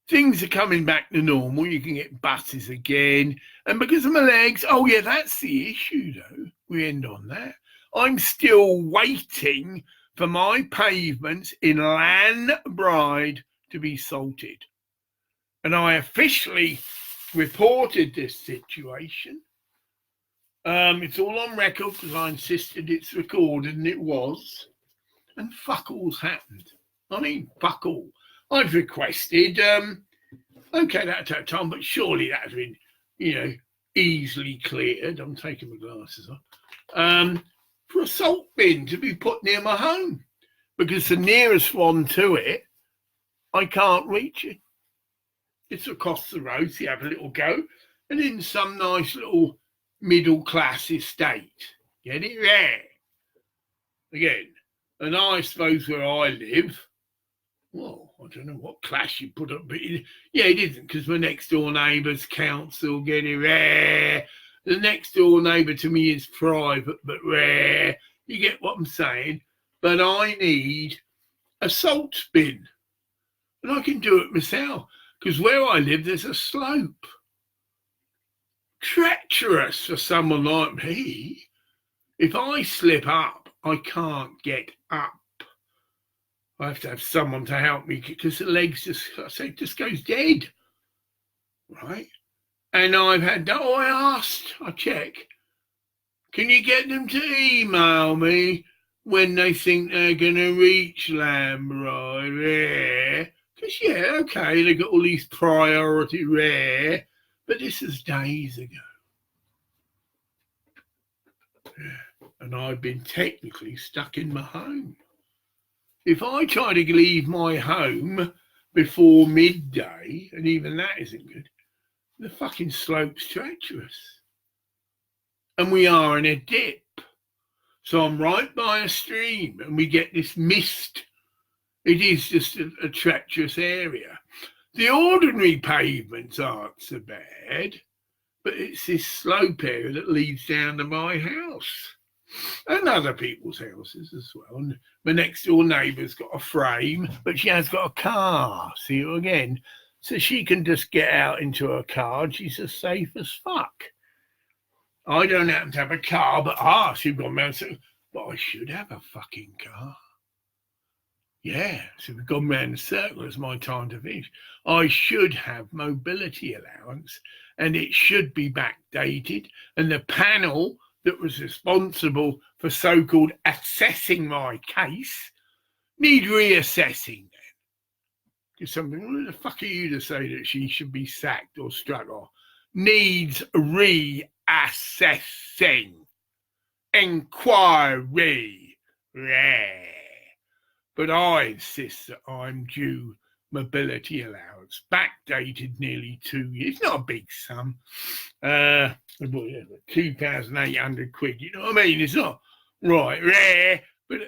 Things are coming back to normal. You can get buses again. And because of my legs, oh yeah, that's the issue though. We end on that. I'm still waiting for my pavements in Lanbride to be salted. And I officially reported this situation. It's all on record because I insisted it's recorded, and it was. And fuck all's happened. I mean, fuck all. I've requested, okay, that took time, but surely that has been, easily cleared. I'm taking my glasses off. For a salt bin to be put near my home, because the nearest one to it, I can't reach it. It's across the road, so you have a little go, and in some nice little middle-class estate. Get it there. Again, and I suppose where I live, well, I don't know what class you put up, but it isn't, because my next door neighbour's council, get it rare. The next door neighbour to me is private, but rare. You get what I'm saying? But I need a salt bin. And I can do it myself, because where I live, there's a slope. Treacherous for someone like me. If I slip up, I can't get up. I have to have someone to help me because the legs just goes dead, right? And I check. Can you get them to email me when they think they're going to reach Lanbride? Because, they got all these priority rare, but this is days ago. And I've been technically stuck in my home. If I try to leave my home before midday, and even that isn't good, the fucking slope's treacherous. And we are in a dip. So I'm right by a stream and we get this mist. It is just a treacherous area. The ordinary pavements aren't so bad, but it's this slope area that leads down to my house. And other people's houses as well. And my next door neighbour's got a frame, but she has got a car. See you again. So she can just get out into her car and she's as safe as fuck. I don't happen to have a car, but she's gone round. But I should have a fucking car. Yeah, so we've gone round the circle. It's my time to finish. I should have mobility allowance, and it should be backdated. And the panel that was responsible for so-called assessing my case need reassessing then. Because something, who the fuck are you to say that she should be sacked or struck off? Needs reassessing. Enquiry. Yeah. But I insist that I'm due mobility allowance, backdated nearly 2 years. Not a big sum. 2,800 quid. You know what I mean? It's not rare, but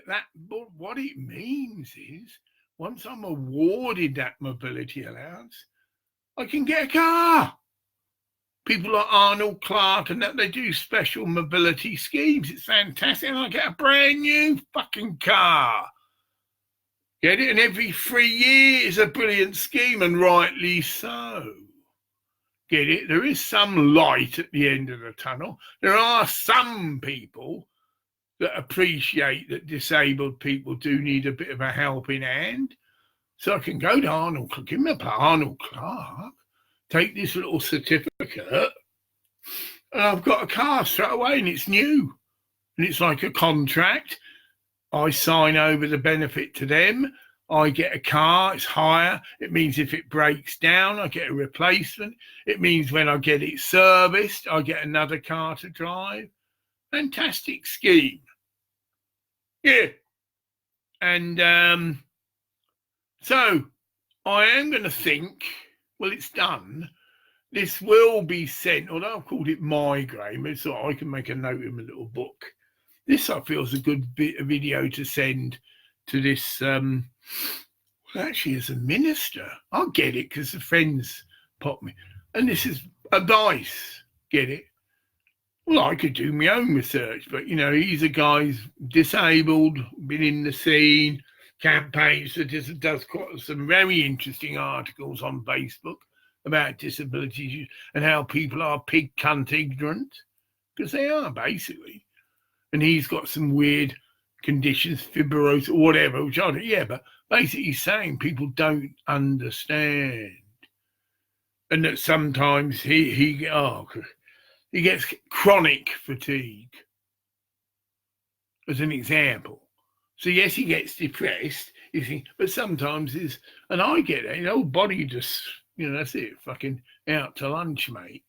what it means is once I'm awarded that mobility allowance, I can get a car. People like Arnold Clark and that, they do special mobility schemes. It's fantastic. And I get a brand new fucking car. Get it? And every 3 years, a brilliant scheme, and rightly so. Get it? There is some light at the end of the tunnel. There are some people that appreciate that disabled people do need a bit of a helping hand. So I can go to Arnold Clark, give me a Arnold Clark, take this little certificate, and I've got a car straight away, and it's new. And it's like a contract. I sign over the benefit to them. I get a car, it's higher. It means if it breaks down, I get a replacement. It means when I get it serviced, I get another car to drive. Fantastic scheme. Yeah. And so I am going to think, well, it's done. This will be sent, although I've called it migraine, so I can make a note in my little book. This, I feel, is a good video to send to this, well, actually, as a minister. I'll get it because the friends pop me. And this is advice, get it? Well, I could do my own research, but, you know, he's a guy who's disabled, been in the scene, campaigns, so does quite some very interesting articles on Facebook about disabilities and how people are pig cunt ignorant, because they are, basically. And he's got some weird conditions, fibrosis or whatever, which I don't, yeah, but basically he's saying people don't understand. And that sometimes he gets chronic fatigue, as an example. So yes, he gets depressed, you think, but sometimes and I get it, whole body just, you know, that's it, fucking out to lunch, mate.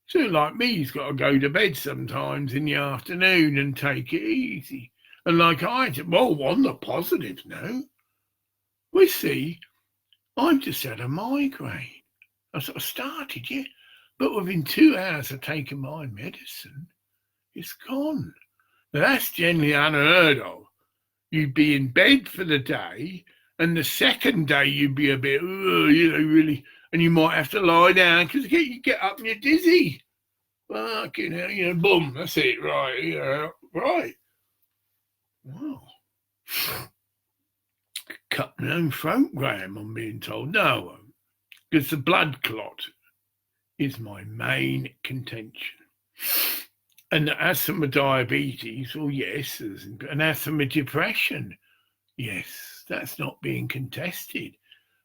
So like me, he's got to go to bed sometimes in the afternoon and take it easy. And like I did, well, on the positive note, we see, I've just had a migraine. I sort of started, yeah, but within 2 hours of taking my medicine, it's gone. Now that's generally unheard of. You'd be in bed for the day, and the second day you'd be a bit, you know, really, and you might have to lie down because you get up and you're dizzy. Fucking hell, you know, boom, that's it, right, yeah, right. Wow. Cut my own throat, Graham, I'm being told. No, because the blood clot is my main contention. And asthma diabetes, well, yes, and asthma depression, yes, that's not being contested.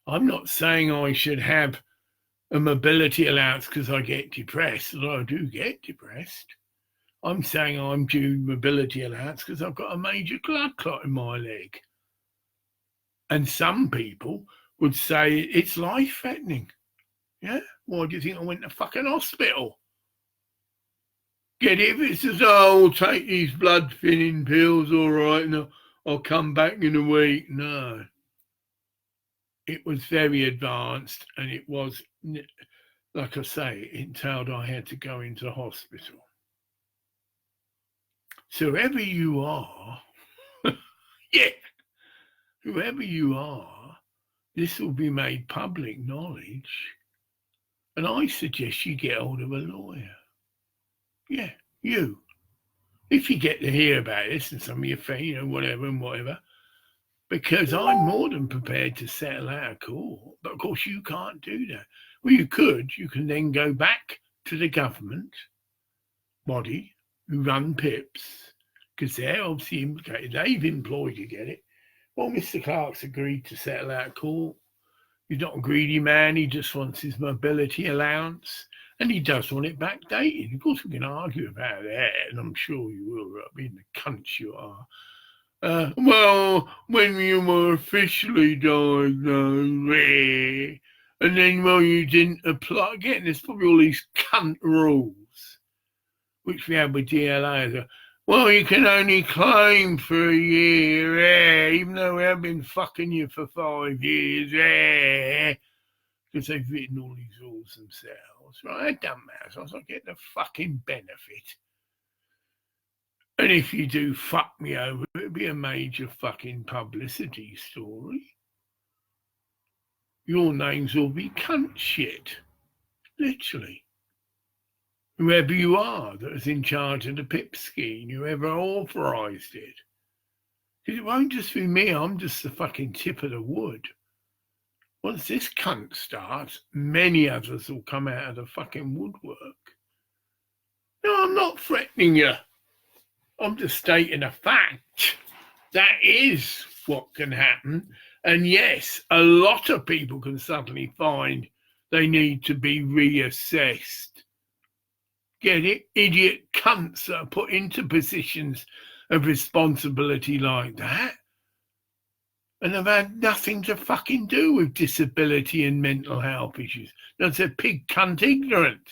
I'm not saying I should have a mobility allowance because I get depressed, although I do get depressed. I'm saying I'm due mobility allowance because I've got a major blood clot in my leg. And some people would say it's life-threatening. Yeah? Why do you think I went to fucking hospital? Get it? If it says, oh, I'll take these blood thinning pills, all right, and I'll come back in a week. No. It was very advanced, and it was, like I say, it entailed I had to go into hospital. So whoever you are, yeah, whoever you are, this will be made public knowledge. And I suggest you get hold of a lawyer. Yeah, you. If you get to hear about this and some of your friends, you know, whatever, because I'm more than prepared to settle out of court. But of course, you can't do that. Well, you can then go back to the government body who run PIPS, because they're obviously implicated. They've employed you, get it? Well, Mr. Clark's agreed to settle out of court. He's not a greedy man. He just wants his mobility allowance. And he does want it backdated. Of course, we can argue about that, and I'm sure you will, being the cunt you are. Well, when you were officially diagnosed, and then, well, you didn't apply. Again, there's probably all these cunt rules, which we have with DLA. Well, you can only claim for a year, even though we have been fucking you for 5 years, because they've written all these rules themselves, right? It doesn't matter, so I get the fucking benefit. And if you do fuck me over, it'll be a major fucking publicity story. Your names will be cunt shit. Literally. Whoever you are that is in charge of the PIPS scheme, whoever authorised it. Because it won't just be me, I'm just the fucking tip of the wood. Once this cunt starts, many others will come out of the fucking woodwork. No, I'm not threatening you. I'm just stating a fact. That is what can happen. And yes, a lot of people can suddenly find they need to be reassessed. Get it? Idiot cunts that are put into positions of responsibility like that. And they've had nothing to fucking do with disability and mental health issues. That's a pig cunt ignorant.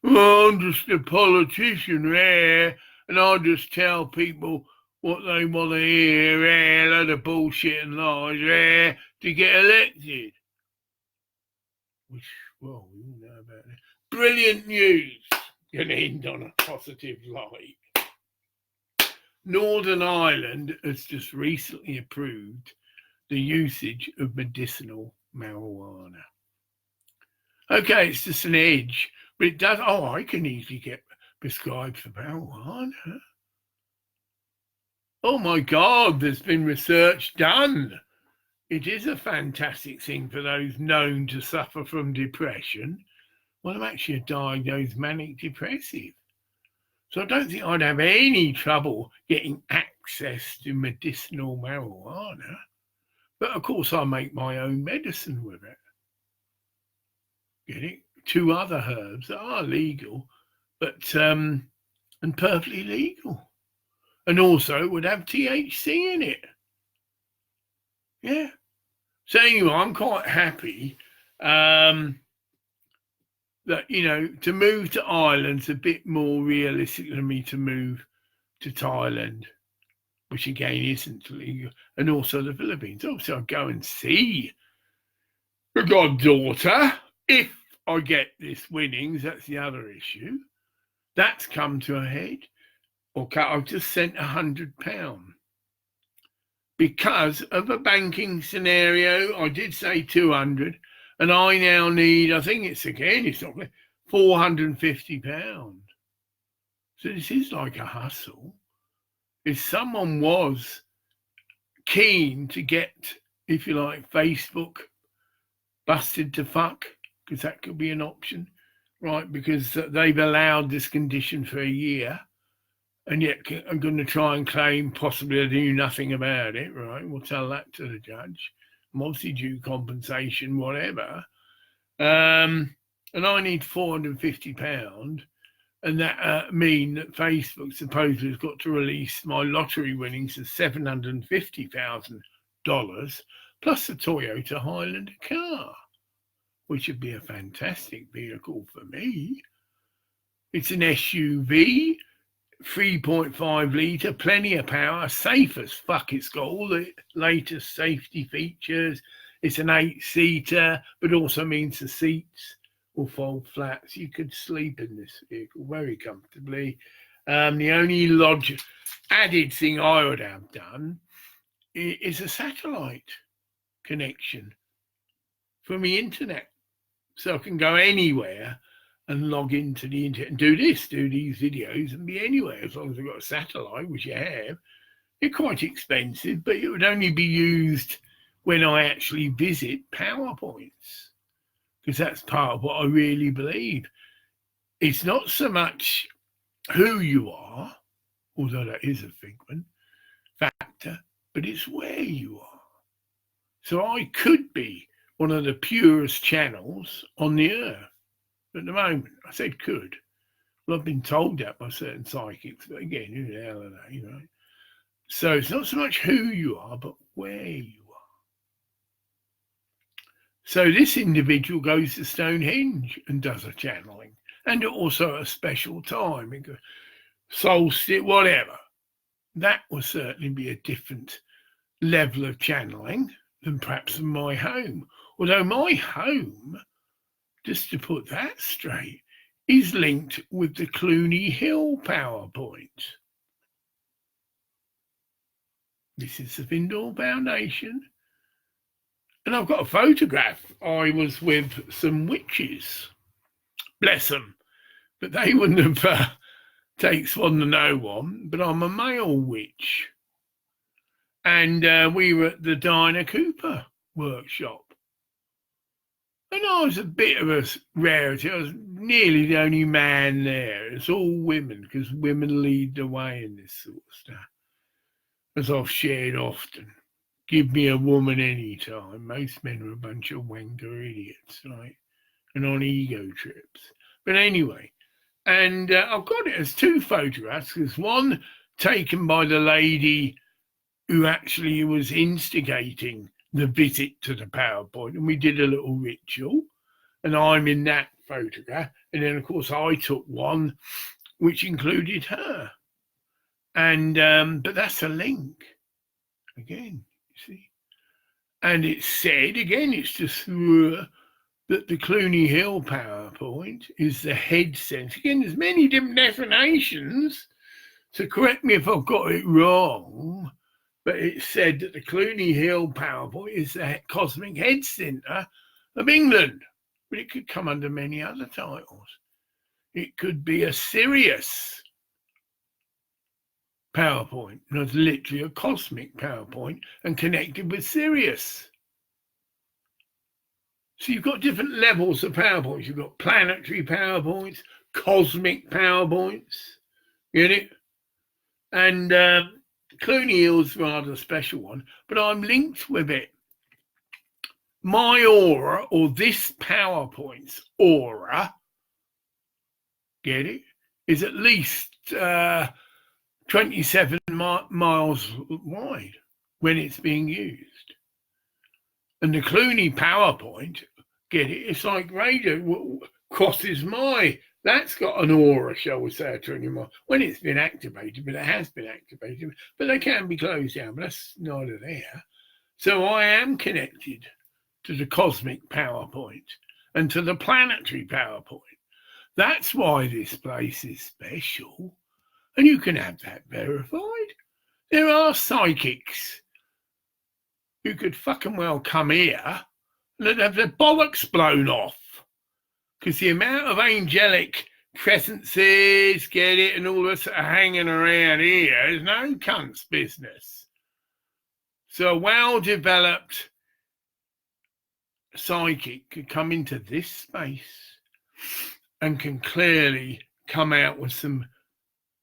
Well, I'm just a politician, and I'll just tell people what they want to hear, a load of bullshit and lies, to get elected. Which, well, we all know about it. Brilliant news. Going to end on a positive light. Northern Ireland has just recently approved the usage of medicinal marijuana. Okay, it's just an edge, but it does. Oh, I can easily get prescribed for marijuana. Oh my God, there's been research done. It is a fantastic thing for those known to suffer from depression. Well, I'm actually a diagnosed manic depressive. So I don't think I'd have any trouble getting access to medicinal marijuana. But of course, I make my own medicine with it. Get it? 2 other herbs that are legal, but and perfectly legal. And also would have THC in it. Yeah. So anyway, I'm quite happy that, to move to Ireland's a bit more realistic than me to move to Thailand, which again isn't legal, and also the Philippines. Obviously, I'll go and see the goddaughter if I get this winnings. That's the other issue. That's come to a head. Okay, I've just sent £100 because of a banking scenario. I did say 200, and I now need, I think it's not £450. So this is like a hustle. If someone was keen to get, if you like, Facebook busted to fuck, because that could be an option, right? Because they've allowed this condition for a year, and yet I'm going to try and claim possibly I do nothing about it, right? We'll tell that to the judge. I'm obviously due compensation, whatever. And I need £450, and that mean that Facebook supposedly has got to release my lottery winnings of $750,000 plus a Toyota Highlander car, which would be a fantastic vehicle for me. It's an SUV, 3.5 litre, plenty of power, safe as fuck. It's got all the latest safety features. It's an 8-seater, but also means the seats will fold flat, so you could sleep in this vehicle very comfortably. The only added thing I would have done is a satellite connection from the internet, so I can go anywhere and log into the internet and do these videos and be anywhere as long as I've got a satellite, which you have. They're quite expensive, but it would only be used when I actually visit PowerPoints, because that's part of what I really believe. It's not so much who you are, although that is a figment factor, but it's where you are. So I could be one of the purest channels on the earth at the moment. I said could. Well, I've been told that by certain psychics, but again, who the hell are they, right? So it's not so much who you are, but where you are. So this individual goes to Stonehenge and does a channeling, and also a special time. solstice, whatever. That will certainly be a different level of channeling than perhaps in my home. Although my home, just to put that straight, is linked with the Clooney Hill power point. This is the Findle Foundation. And I've got a photograph. I was with some witches. Bless them. But they wouldn't have takes one to know one. But I'm a male witch. And we were at the Dinah Cooper workshop. And I was a bit of a rarity. I was nearly the only man there. It's all women, because women lead the way in this sort of stuff. As I've shared often. Give me a woman any time. Most men are a bunch of wanker idiots, right? And on ego trips. But anyway, and I've got it as two photographs. There's one taken by the lady who actually was instigating the visit to the PowerPoint, and we did a little ritual, and I'm in that photograph. And then, of course, I took one which included her. And but that's a link again. See? And it said, again, it's just that the Clooney Hill PowerPoint is the head sense. Again, there's many different definitions, so correct me if I've got it wrong, but it said that the Clooney Hill PowerPoint is the cosmic head centre of England, but it could come under many other titles. It could be a Sirius PowerPoint, and it's literally a cosmic PowerPoint and connected with Sirius. So you've got different levels of PowerPoints. You've got planetary PowerPoints, cosmic PowerPoints, get it? And Clooney Hill's rather a special one, but I'm linked with it. My aura, or this PowerPoint's aura, get it, is at least 27 miles wide when it's being used. And the Clooney PowerPoint, get it, it's like radio crosses that's got an aura, shall we say, 20 miles, when it's been activated, but it has been activated, but they can be closed down, but that's neither there. So I am connected to the cosmic PowerPoint and to the planetary PowerPoint. That's why this place is special. And you can have that verified. There are psychics who could fucking well come here and have their bollocks blown off. Because the amount of angelic presences, get it, and all this hanging around here is no cunt's business. So a well-developed psychic could come into this space and can clearly come out with some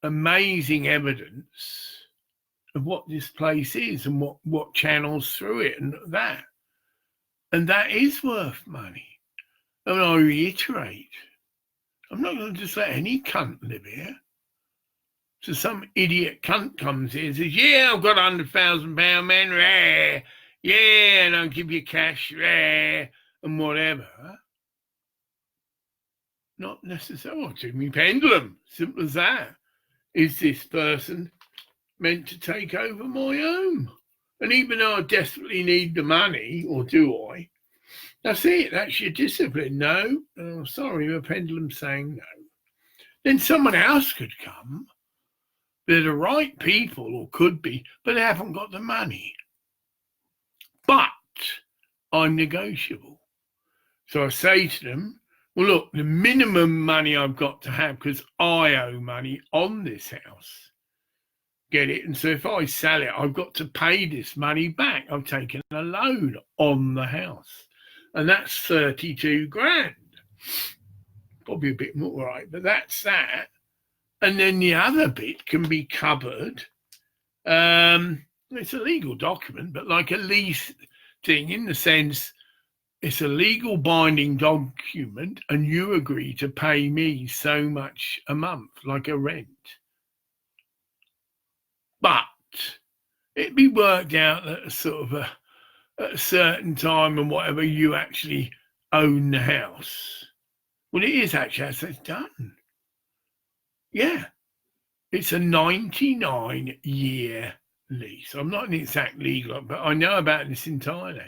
amazing evidence of what this place is and what channels through it and that is worth money. And I reiterate, I'm not going to just let any cunt live here. So some idiot cunt comes here and says, yeah, I've got £100,000, man, rare, yeah, and I'll give you cash, rare, and whatever. Not necessarily. To me, pendulum, simple as that. Is this person meant to take over my home? And even though I desperately need the money, or do I? That's it. That's your discipline. No. Oh, sorry, my pendulum's saying no. Then someone else could come. They're the right people, or could be, but they haven't got the money. But I'm negotiable. So I say to them, well, look, the minimum money I've got to have, because I owe money on this house, get it? And so if I sell it, I've got to pay this money back. I've taken a loan on the house, and that's 32 grand. Probably a bit more, right? But that's that. And then the other bit can be covered. It's a legal document, but like a lease thing, in the sense, it's a legal binding document, and you agree to pay me so much a month, like a rent. But it'd be worked out at a sort of at a certain time and whatever you actually own the house. Well, it is actually as it's done. Yeah. It's a 99-year lease. I'm not an exact legal, but I know about this entirely.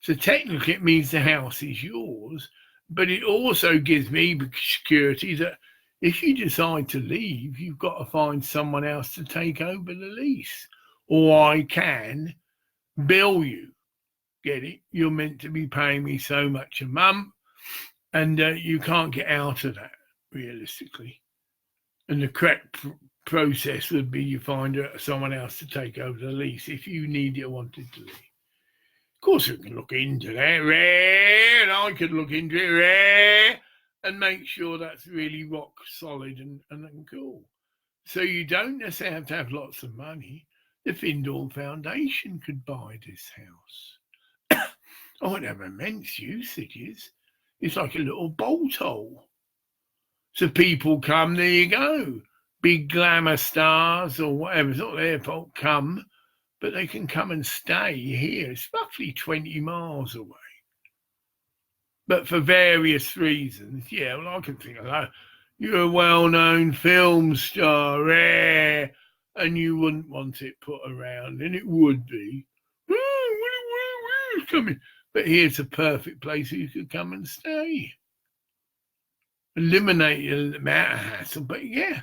So technically it means the house is yours, but it also gives me security that if you decide to leave, you've got to find someone else to take over the lease, or I can bill you. Get it? You're meant to be paying me so much a month, and you can't get out of that realistically. And the correct process would be you find someone else to take over the lease if you need it or wanted to leave. Of course, we can look into that, and I could look into it, and make sure that's really rock solid and cool. So you don't necessarily have to have lots of money. The Findall Foundation could buy this house. Oh, it have immense usages. It's like a little bolt hole. So people come, there you go. Big glamour stars or whatever, it's not their fault, come, but they can come and stay here. It's roughly 20 miles away. But for various reasons, yeah, well, I can think of that. You're a well-known film star, and you wouldn't want it put around, and it would be. Coming. But here's a perfect place where you could come and stay. Eliminate the amount of hassle, but yeah,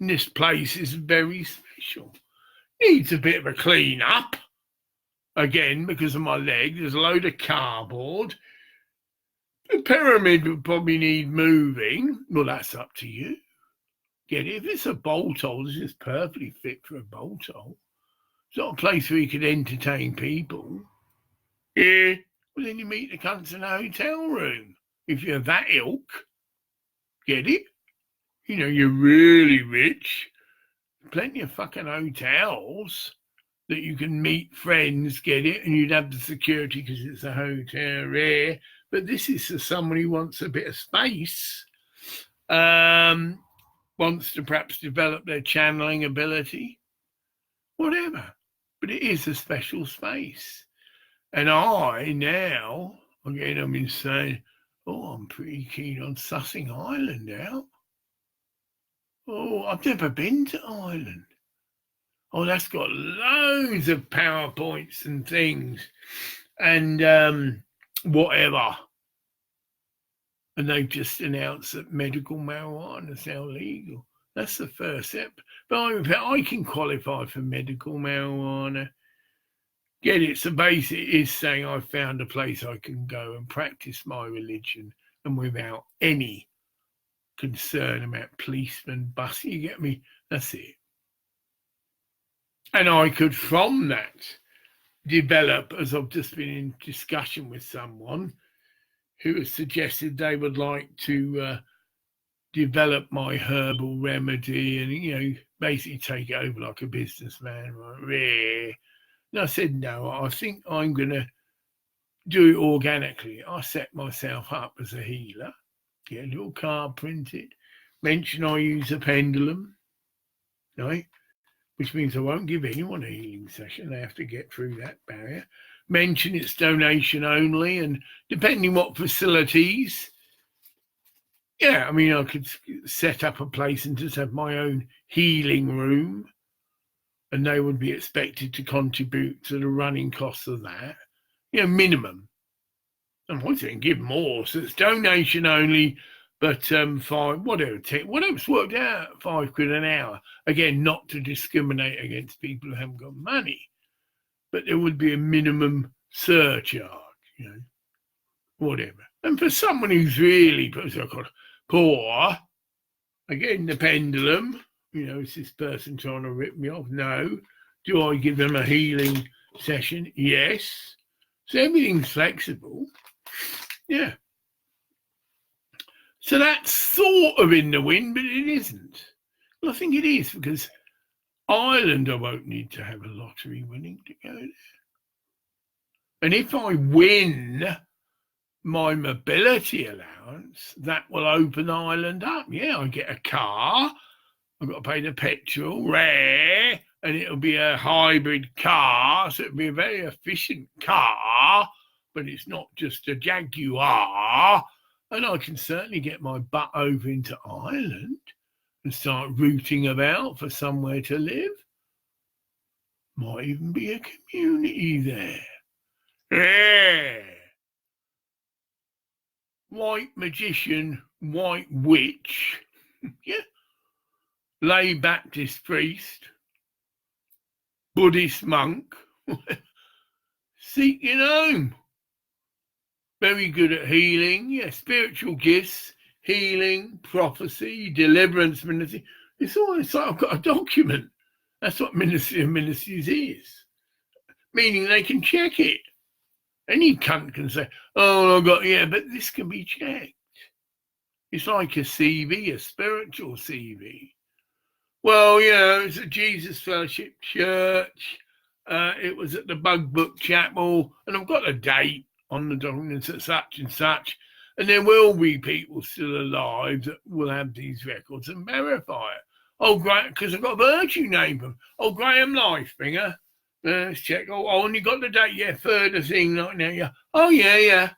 this place is very special. Needs a bit of a clean up. Again, because of my leg, there's a load of cardboard. The pyramid would probably need moving. Well, that's up to you. Get it? If it's a bolt hole, this is perfectly fit for a bolt hole. It's not a place where you could entertain people. Yeah. Well, then you meet the cunts in a hotel room. If you're that ilk, get it? You know, you're really rich. Plenty of fucking hotels that you can meet friends, get it? And you'd have the security because it's a hotel, But this is for someone who wants a bit of space, wants to perhaps develop their channeling ability, whatever. But it is a special space. And I now, again, I'm insane. Oh, I'm pretty keen on sussing Ireland out. Oh, I've never been to Ireland. Oh, that's got loads of PowerPoints and things and whatever. And they've just announced that medical marijuana is now legal. That's the first step. But I can qualify for medical marijuana. Get it? So basically it is saying I found a place I can go and practice my religion and without any concern about policemen, bus. You get me? That's it. And I could, from that, develop, as I've just been in discussion with someone who has suggested they would like to develop my herbal remedy and, you know, basically take it over like a businessman, right? And I said, no, I think I'm going to do it organically. I set myself up as a healer, get a little card printed, mention I use a pendulum, right? Which means I won't give anyone a healing session. They have to get through that barrier. Mention it's donation only, and depending what facilities, yeah, I mean, I could set up a place and just have my own healing room, and they would be expected to contribute to the running costs of that, you know, minimum. And I think give more, so it's donation only, but whatever's worked out, £5 an hour. Again, not to discriminate against people who haven't got money, but there would be a minimum surcharge, you know, whatever. And for someone who's really poor, again, the pendulum, you know, is this person trying to rip me off? No. Do I give them a healing session? Yes. So everything's flexible. Yeah. So that's sort of in the wind, but it isn't. Well, I think it is because Ireland, I won't need to have a lottery winning to go there. And if I win my mobility allowance, that will open Ireland up. Yeah, I get a car. I've got to pay the petrol, and it'll be a hybrid car. So it'll be a very efficient car, but it's not just a Jaguar. And I can certainly get my butt over into Ireland and start rooting about for somewhere to live. Might even be a community there. Yeah. White magician, white witch, yeah. Lay Baptist priest, Buddhist monk, seeking home. Very good at healing, yeah, spiritual gifts, healing, prophecy, deliverance ministry. It's like I've got a document. That's what Ministry of Ministries is. Meaning they can check it. Any cunt can say, oh, I've got, yeah, but this can be checked. It's like a CV, a spiritual CV. Well, it's a Jesus Fellowship Church. It was at the Bug Book Chapel, and I've got a date on the documents at such and such. And there will be people still alive that will have these records and verify it. Oh, great, because I've got a virtue name for them. Oh, Graham Lifebringer. Let's check. Oh, I only got the date. Yeah, further thing like that. Yeah. Oh, yeah.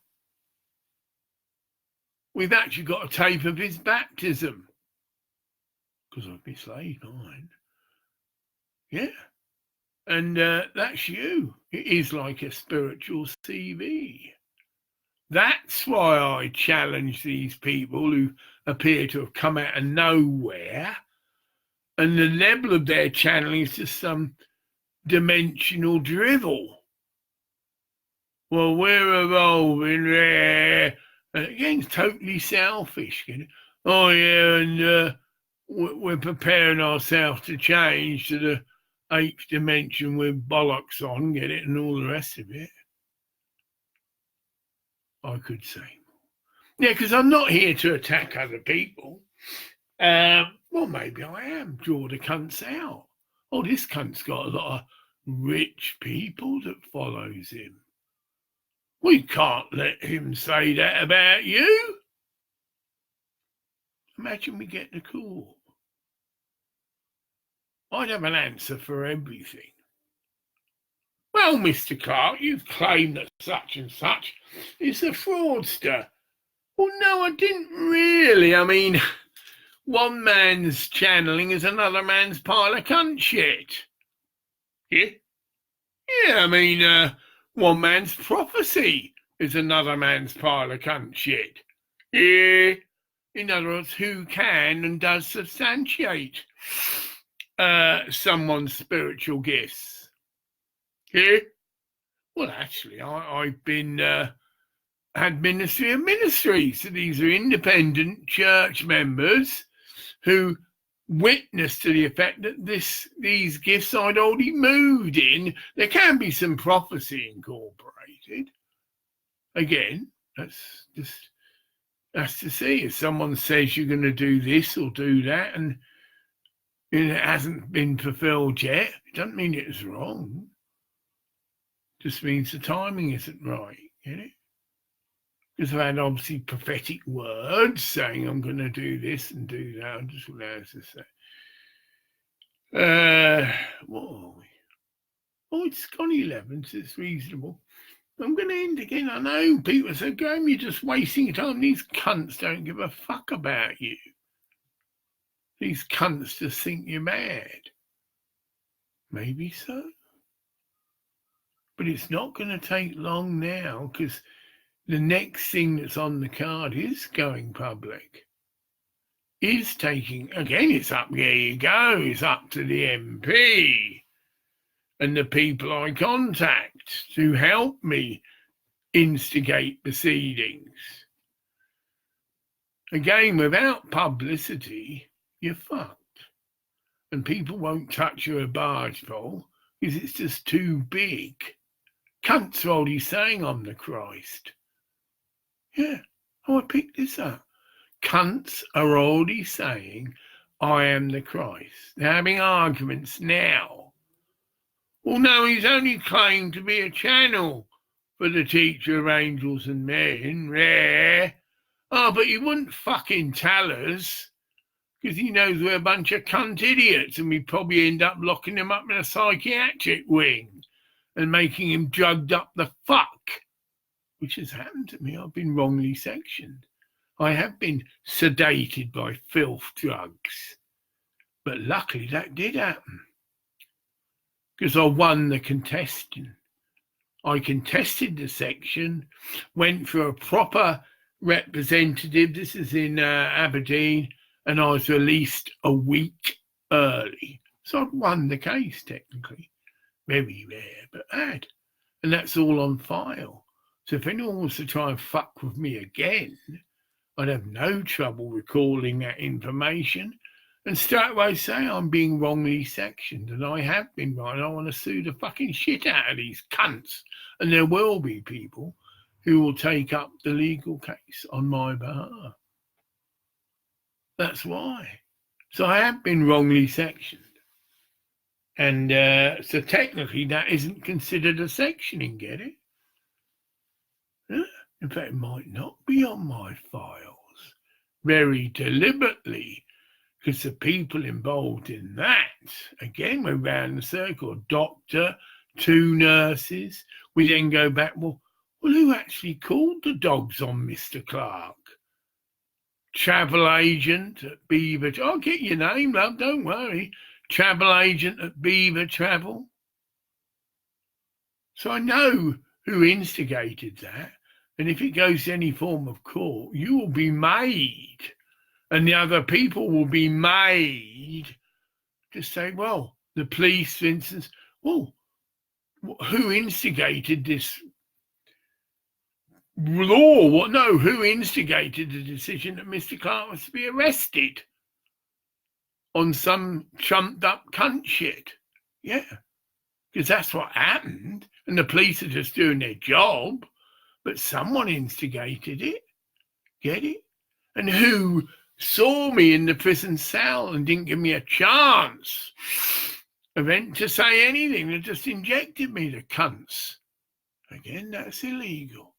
We've actually got a tape of his baptism. Because I've mislaid mine. Yeah. And that's you. It is like a spiritual CV. That's why I challenge these people who appear to have come out of nowhere. And the level of their channeling is just some dimensional drivel. Well, we're evolving there. And again, it's totally selfish. Oh, yeah, and we're preparing ourselves to change to the 8th dimension with bollocks on, get it, and all the rest of it. I could say. Yeah, because I'm not here to attack other people. Well, maybe I am. Draw the cunts out. Oh, this cunt's got a lot of rich people that follows him. We can't let him say that about you. Imagine we get the call. I'd have an answer for everything. Well, Mr. Clark, you've claimed that such and such is a fraudster. Well, no, I didn't really. I mean, one man's channeling is another man's pile of cunt shit. Yeah? Yeah, I mean, one man's prophecy is another man's pile of cunt shit. Yeah? In other words, who can and does substantiate someone's spiritual gifts? Yeah? Well, actually, I've been had Ministry of Ministries. So these are independent church members who witness to the effect that these gifts I'd already moved in. There can be some prophecy incorporated. Again, that's to see. If someone says you're going to do this or do that and it hasn't been fulfilled yet, it doesn't mean it's wrong. It just means the timing isn't right, get it? Because I've had obviously prophetic words saying I'm going to do this and do that. I'm just allowed to say. What are we? Oh, it's gone 11, so it's reasonable. I'm going to end again. I know people say, Graham, you're just wasting your time. These cunts don't give a fuck about you. These cunts just think you're mad. Maybe so. But it's not going to take long now because the next thing that's on the card is going public. Is taking, again, it's up, there you go, it's up to the MP and the people I contact to help me instigate proceedings. Again, without publicity, you're fucked. And people won't touch your barge pole because it's just too big. Cunts are already saying I'm the Christ. Yeah, I picked this up. Cunts are already saying I am the Christ. They're having arguments now. Well, no, he's only claimed to be a channel for the teacher of angels and men. Yeah. Oh, but he wouldn't fucking tell us because he knows we're a bunch of cunt idiots and we'd probably end up locking him up in a psychiatric wing and making him drugged up the fuck, which has happened to me. I've been wrongly sectioned. I have been sedated by filth drugs. But luckily that did happen, because I won the contesting. I contested the section, went for a proper representative. This is in Aberdeen, and I was released a week early. So I'd won the case technically. Very rare, but I had. And that's all on file. So if anyone wants to try and fuck with me again, I'd have no trouble recalling that information and straight away say I'm being wrongly sectioned, and I have been right. I want to sue the fucking shit out of these cunts. And there will be people who will take up the legal case on my behalf. That's why. So I have been wrongly sectioned. And so technically that isn't considered a sectioning, get it? In fact, it might not be on my files. Very deliberately, because the people involved in that, again, we're round the circle, a doctor, 2 nurses. We then go back, well, who actually called the dogs on Mr. Clark? Travel agent at Beaver. I'll get your name, love, don't worry. Travel agent at Beaver Travel. So I know who instigated that. And if it goes to any form of court, you will be made, and the other people will be made to say, well, the police, for instance, well, who instigated this law? No, who instigated the decision that Mr. Clark was to be arrested on some trumped up cunt shit? Yeah, because that's what happened, and the police are just doing their job. But someone instigated it, get it? And who saw me in the prison cell and didn't give me a chance to say anything. They just injected me, the cunts. Again, that's illegal.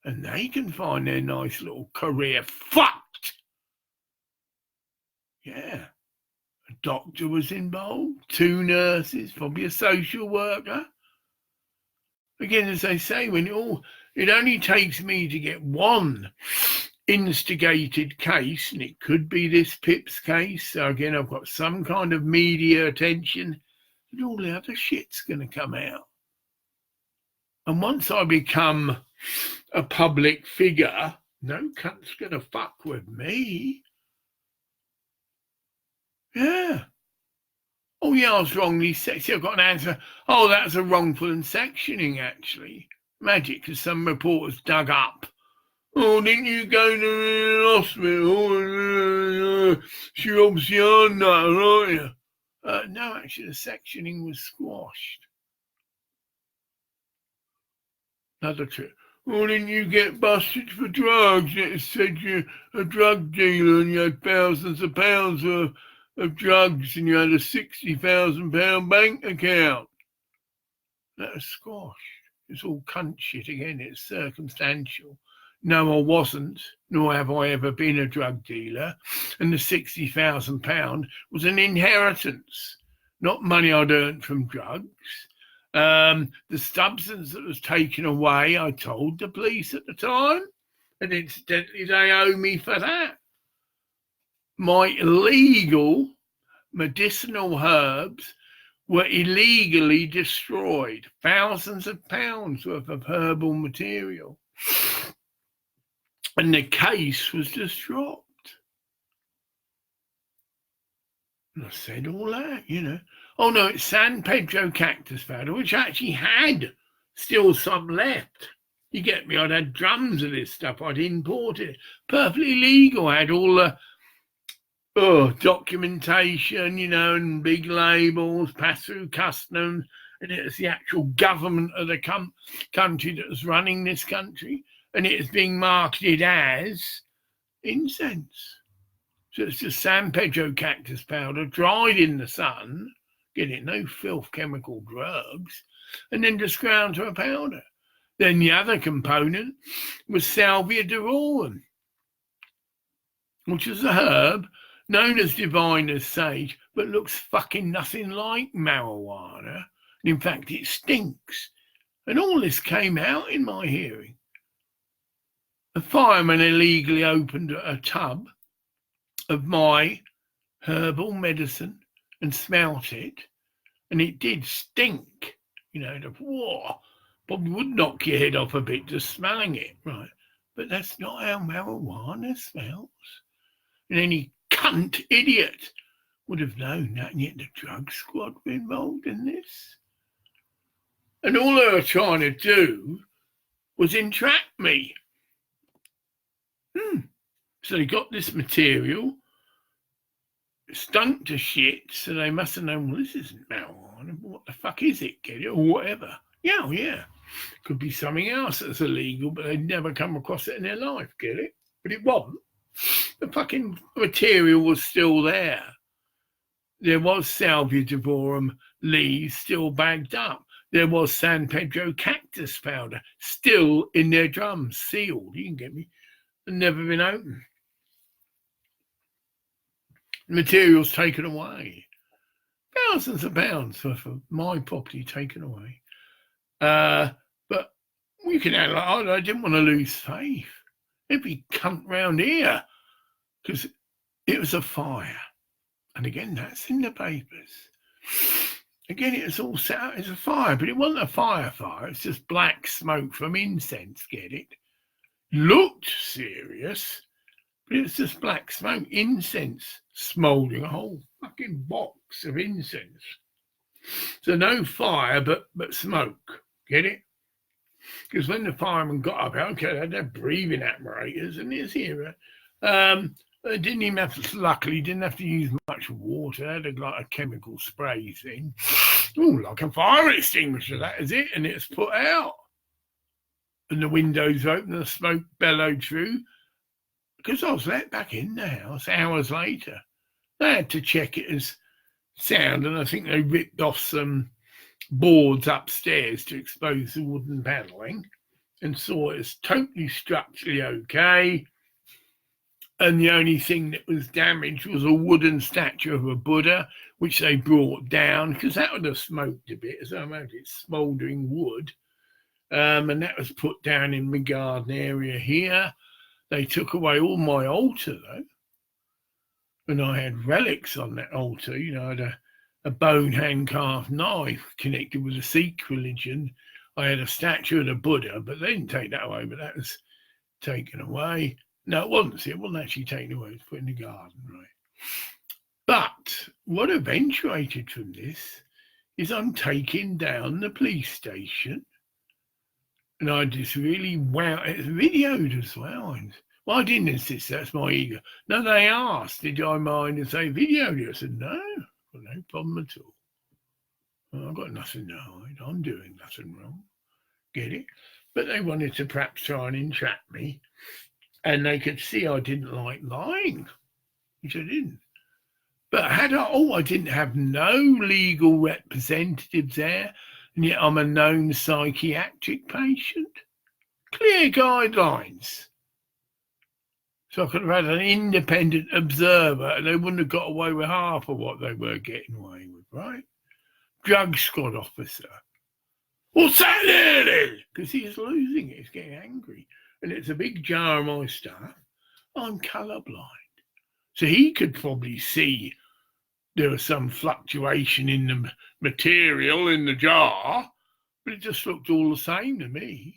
And they can find their nice little career fucked. Yeah. A doctor was involved, 2 nurses, probably a social worker. Again, as they say, it only takes me to get one instigated case, and it could be this PIPS case. So again, I've got some kind of media attention, and all the other shit's going to come out. And once I become a public figure, no cunt's going to fuck with me. Yeah. Oh, yeah, I was wrongly sectioned. I've got an answer. Oh, that's a wrongful sectioning, actually. Magic, because some reporters dug up. Oh, didn't you go to the hospital? She obviously on that, aren't you? No, actually, the sectioning was squashed. Another trip. Oh, didn't you get busted for drugs? It said you're a drug dealer and you had thousands of pounds of drugs and you had a £60,000 bank account. That was squashed. It's all cunt shit again. It's circumstantial. No, I wasn't, nor have I ever been a drug dealer. And the £60,000 was an inheritance, not money I'd earned from drugs. The substance that was taken away, I told the police at the time, and incidentally, they owe me for that. My illegal medicinal herbs were illegally destroyed. Thousands of pounds worth of herbal material. And the case was just dropped. And I said all that, you know. Oh, no, it's San Pedro cactus powder, which actually had still some left. You get me? I'd had drums of this stuff. I'd imported it. Perfectly legal. I had all the documentation, you know, and big labels, pass through customs. And it was the actual government of the country that was running this country. And it is being marketed as incense. So it's just San Pedro cactus powder dried in the sun, get it, no filth chemical drugs, and then just ground to a powder. Then the other component was salvia durorum, which is a herb known as diviner's sage, but looks fucking nothing like marijuana. In fact, it stinks. And all this came out in my hearing. A fireman illegally opened a tub of my herbal medicine and smelt it, and it did stink. You know, whoa, probably would knock your head off a bit just smelling it, right? But that's not how marijuana smells. And any cunt idiot would have known that, and yet the drug squad were involved in this. And all they were trying to do was entrap me. So they got this material, stunk to shit, so they must have known, well, this isn't marijuana. What the fuck is it? Get it? Or whatever. Yeah. Could be something else that's illegal, but they'd never come across it in their life, get it? But it wasn't. The fucking material was still there. There was salvia leaves still bagged up. There was San Pedro cactus powder still in their drums, sealed. You can get me. Never been opened. The material's taken away. Thousands of pounds worth of my property taken away. But we can act like I didn't want to lose faith. Every cunt round here, because it was a fire. And again, that's in the papers. Again, it was all set out as a fire, but it wasn't a fire. It's just black smoke from incense, get it? Looked serious, but it was just black smoke, incense smouldering, a whole fucking box of incense. So no fire, but smoke, get it? Because when the firemen got up, okay, they had their breathing apparatus, and it's here. They didn't even have to, luckily, didn't have to use much water. They had like a chemical spray thing. Oh, like a fire extinguisher, that is it, and it's put out. And the windows open, and the smoke bellowed through. Because I was let back in the house hours later. They had to check it as sound, and I think they ripped off some boards upstairs to expose the wooden panelling and saw it as totally structurally okay. And the only thing that was damaged was a wooden statue of a Buddha, which they brought down because that would have smoked a bit, as I imagine it's smouldering wood. And that was put down in my garden area here. They took away all my altar, though. And I had relics on that altar. You know, I had a bone hand-carved knife connected with the Sikh religion. I had a statue of the Buddha, but they didn't take that away, but that was taken away. No, it wasn't. See, it wasn't actually taken away. It was put in the garden, right? But what eventuated from this is I'm taking down the police station. And I just really, it's videoed as well. Well, I didn't insist, that's my ego. No, they asked, did I mind if they videoed it? I said, no, got no problem at all. Well, I've got nothing to hide. I'm doing nothing wrong. Get it? But they wanted to perhaps try and entrap me. And they could see I didn't like lying, which I didn't. But I didn't have no legal representatives there. And yet I'm a known psychiatric patient. Clear guidelines. So I could have had an independent observer and they wouldn't have got away with half of what they were getting away with, right? Drug squad officer. What's that there then? Because he's losing it. He's getting angry. And it's a big jar of my stuff. I'm colourblind. So he could probably see there was some fluctuation in the material in the jar, but it just looked all the same to me.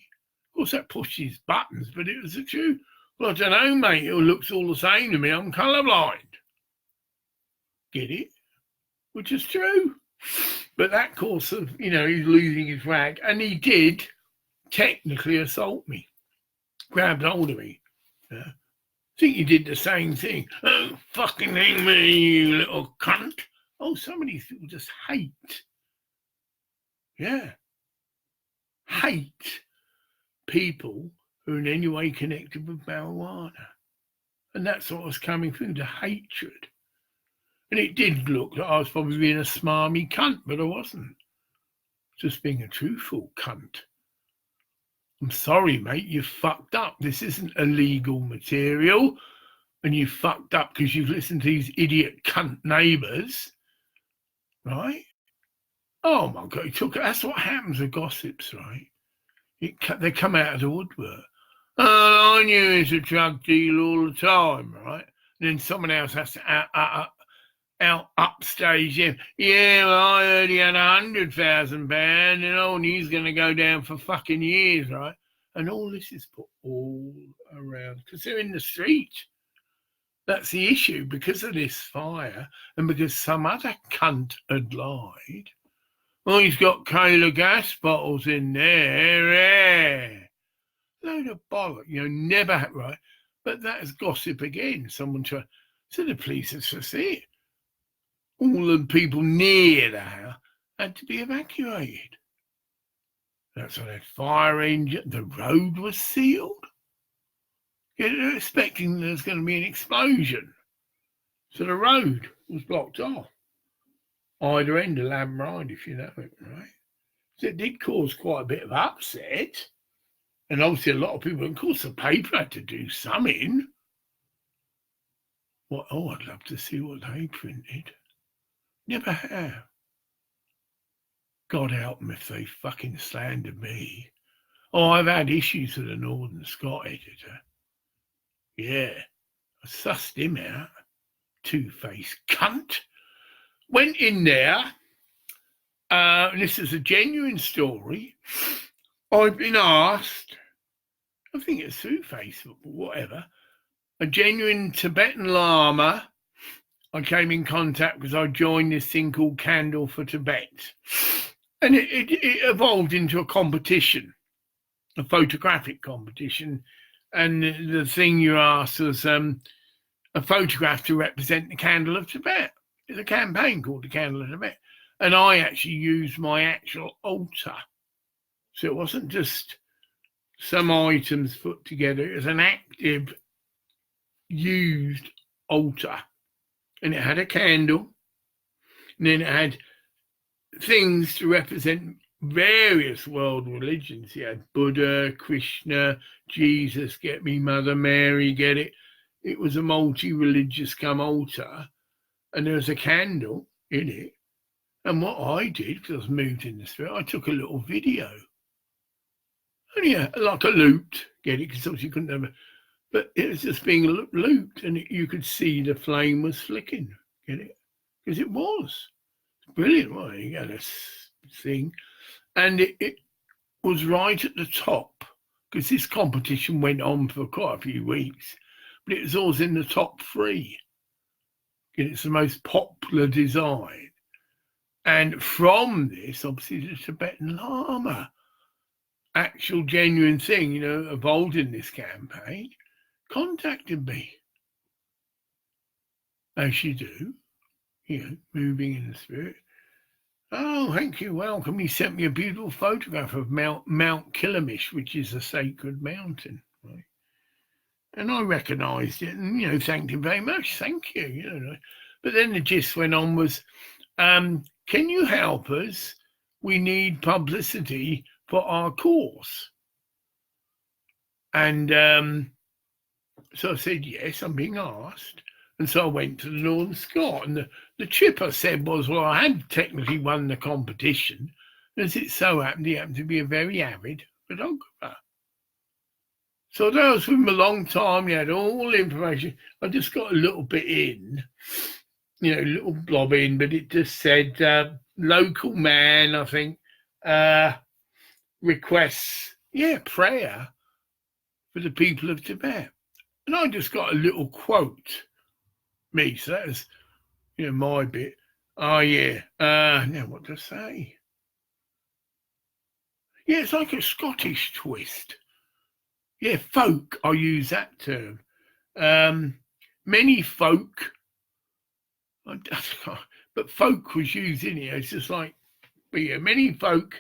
Of course, that pushes buttons, but it was the truth. Well, I don't know, mate. It looks all the same to me. I'm colourblind. Get it? Which is true. But that course of, he's losing his rag. And he did technically assault me. Grabbed hold of me. I think he did the same thing. Oh, fucking hang me, you little cunt. Oh, some of these people just hate. Yeah. Hate people who are in any way connected with marijuana. And that's what was coming through, the hatred. And it did look like I was probably being a smarmy cunt, but I wasn't. Just being a truthful cunt. I'm sorry, mate, you fucked up. This isn't illegal material. And you fucked up because you've listened to these idiot cunt neighbours. Right? Oh, my God. That's what happens with gossips, right? They come out of the woodwork. Oh, I knew he was a drug dealer all the time, right? And then someone else has to out upstage. Yeah, well, I heard he had £100,000, and he's going to go down for fucking years, right? And all this is put all around because they're in the street. That's the issue, because of this fire and because some other cunt had lied. Oh, he's got Cola gas bottles in there. Yeah. Load of bollock, never, right? But that is gossip again. So the police have to see it. All the people near the house had to be evacuated. That's why that fire engine, the road was sealed. They're expecting there's going to be an explosion. So the road was blocked off. Either end of Lamb Ride, if you know it, right? So it did cause quite a bit of upset. And obviously a lot of people, of course, the paper had to do something. I'd love to see what they printed. Never have. God help them if they fucking slander me. I've had issues with the Northern Scot editor. Yeah, I sussed him out. Two-faced cunt. Went in there, and this is a genuine story. I've been asked, I think it's through Facebook, but whatever, a genuine Tibetan Lama. I came in contact because I joined this thing called Candle for Tibet. And it evolved into a competition, a photographic competition. And the thing you asked was a photograph to represent the Candle of Tibet. It's a campaign called the Candle of Tibet. And I actually used my actual altar. So it wasn't just some items put together. It was an active, used altar. And it had a candle. And then it had things to represent various world religions. You had Buddha, Krishna, Jesus, get me, Mother Mary, get it. It was a multi-religious altar. And there was a candle in it. And what I did, because I was moved in the spirit, I took a little video. And like a looped, get it? Because obviously you couldn't have a... But it was just being looped, and you could see the flame was flicking, get it? Because it was. Brilliant, well, you got this thing. And it was right at the top, because this competition went on for quite a few weeks, but it was always in the top 3. It's the most popular design. And from this, obviously, the Tibetan Lama, actual genuine thing, evolved in this campaign, contacted me. As you do, moving in the spirit. Oh, thank you, welcome. He sent me a beautiful photograph of Mount Kilamish, which is a sacred mountain, right? And I recognised it and, thanked him very much. Thank you, But then the gist went on was, can you help us? We need publicity for our course. And so I said, yes, I'm being asked. And so I went to the Northern Scot. And the chip I said was, well, I had technically won the competition. As it so happened, he happened to be a very avid photographer. So that was with him a long time. He had all the information. I just got a little bit in, a little blob in, but it just said, local man, I think, requests, prayer for the people of Tibet. And I just got a little quote, so that was, my bit. Oh, yeah. Now what to say? Yeah, it's like a Scottish twist. Yeah, folk, I use that term. Many folk, but folk was used in here. It's just like, but yeah, many folk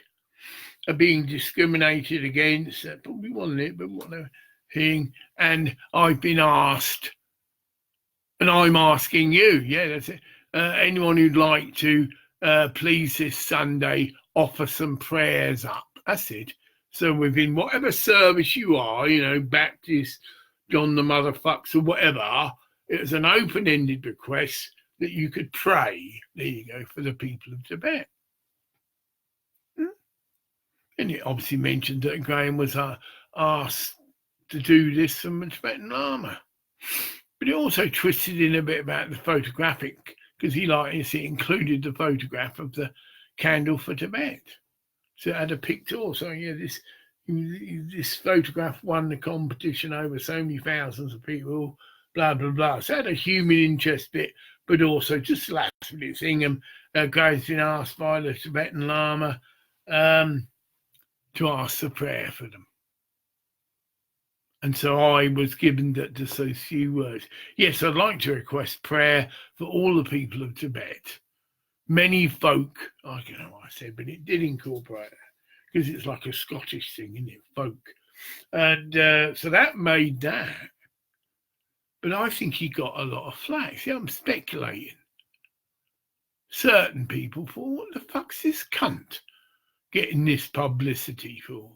are being discriminated against. That probably wasn't it, but what they're hearing. And I've been asked, and I'm asking you, that's it. Anyone who'd like to, please this Sunday, offer some prayers up. That's it. So within whatever service you are, Baptist, John the Motherfucks or whatever, it was an open-ended request that you could pray, there you go, for the people of Tibet. And it obviously mentioned that Graham was asked to do this from the Tibetan Lama. But it also twisted in a bit about the photographic because it included the photograph of the candle for Tibet. So it had a picture also. Yeah, this photograph won the competition over so many thousands of people, blah, blah, blah. So it had a human interest bit, but also just last minute thing. Graham's been asked by the Tibetan Lama to ask for prayer for them. And so I was given just those few words. Yes, I'd like to request prayer for all the people of Tibet. Many folk, I don't know what I said, but it did incorporate that because it's like a Scottish thing, isn't it? Folk. And so that made that. But I think he got a lot of flack. See, I'm speculating. Certain people thought, what the fuck's this cunt getting this publicity for?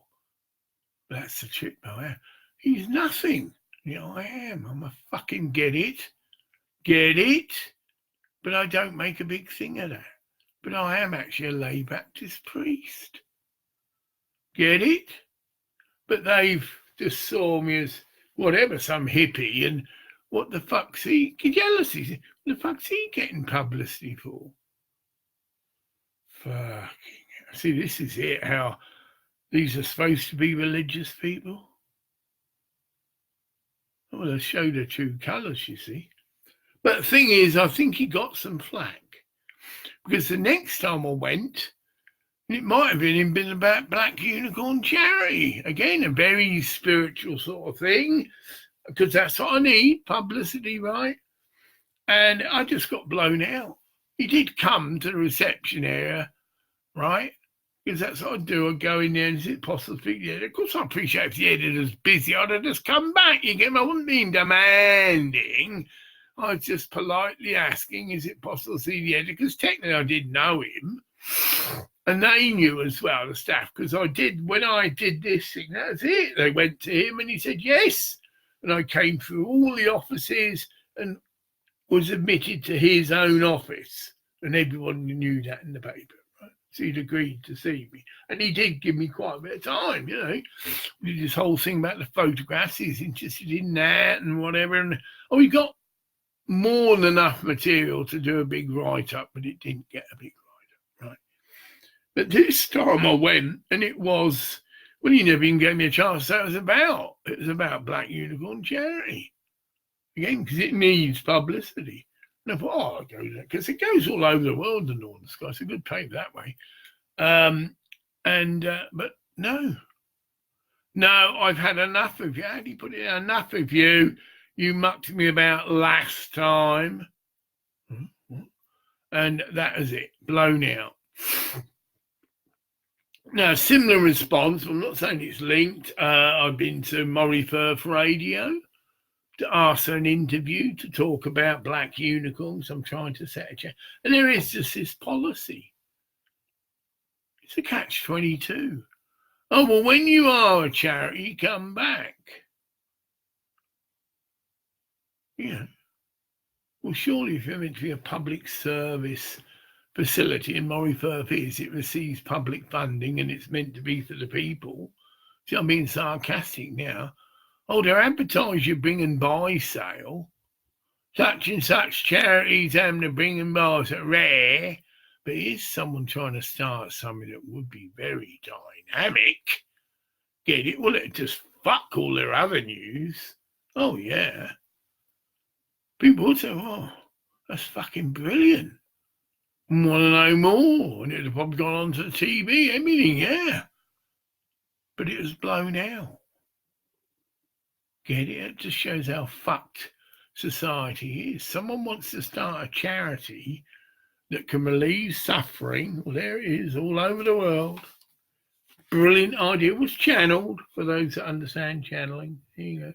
That's the trick, though. He's nothing. I am. I'm a fucking get it. But I don't make a big thing of that. But I am actually a lay Baptist priest. Get it? But they've just saw me as whatever, some hippie, and what the fuck's he? Jealousy. What the fuck's he getting publicity for? Fucking. See, this is it, how these are supposed to be religious people. Well, they show the true colours, you see. But the thing is, I think he got some flack. Because the next time I went, it might have been about Black Unicorn Charity. Again, a very spiritual sort of thing. Because that's what I need, publicity, right? And I just got blown out. He did come to the reception area, right? Because that's what I'd do. I'd go in there and is it possible to speak to the editor? Of course, I appreciate if the editor's busy. I'd have just come back. You get me? I wouldn't be demanding. I was just politely asking, is it possible to see the editor? Because technically I did know him. And they knew as well, the staff, because when I did this thing, that's it. They went to him and he said, yes. And I came through all the offices and was admitted to his own office. And everyone knew that in the paper. So he'd agreed to see me. And he did give me quite a bit of time, We did this whole thing about the photographs. He's interested in that and whatever. And we got more than enough material to do a big write-up, but it didn't get a big write-up, right? But this time I went, and it was, well, he never even gave me a chance to say what it was about. It was about Black Unicorn Charity. Again, because it needs publicity. And I thought, I'll go there, because it goes all over the world, the Northern Sky. It's a good paper that way. But no, I've had enough of you. How do you put it? Enough of you. You mucked me about last time. And that is it. Blown out. Now, similar response. I'm not saying it's linked. I've been to Moray Firth Radio to ask an interview to talk about black unicorns. I'm trying to set a chat. And there is just this policy. It's a catch-22. Oh, well, when you are a charity, come back. Well, surely if you're meant to be a public service facility, and Moray Firth it receives public funding and it's meant to be for the people. See, I'm being sarcastic now. Oh, they're advertise your bring and buy sale. Such and such charities having to bring and buy. It's rare. But here's someone trying to start something that would be very dynamic. Get it? Well, it just fuck all their other news. Oh, yeah. People would say, oh, that's fucking brilliant. Want to know more. And it had probably gone on to the TV, everything, yeah. But it was blown out. Get it? It just shows how fucked society is. Someone wants to start a charity that can relieve suffering. Well, there it is, all over the world. Brilliant idea. It was channeled, for those that understand channeling. Here you go.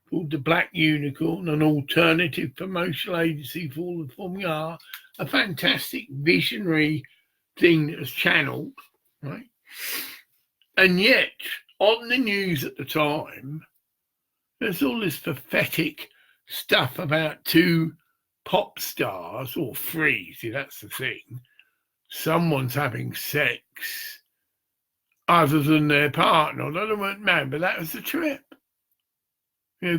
Called the Black Unicorn, an alternative promotional agency for all the Formula. A fantastic visionary thing that was channeled, right? And yet, on the news at the time, there's all this pathetic stuff about two pop stars, or three, see, that's the thing. Someone's having sex other than their partner. I don't know what, man, but that was the trip.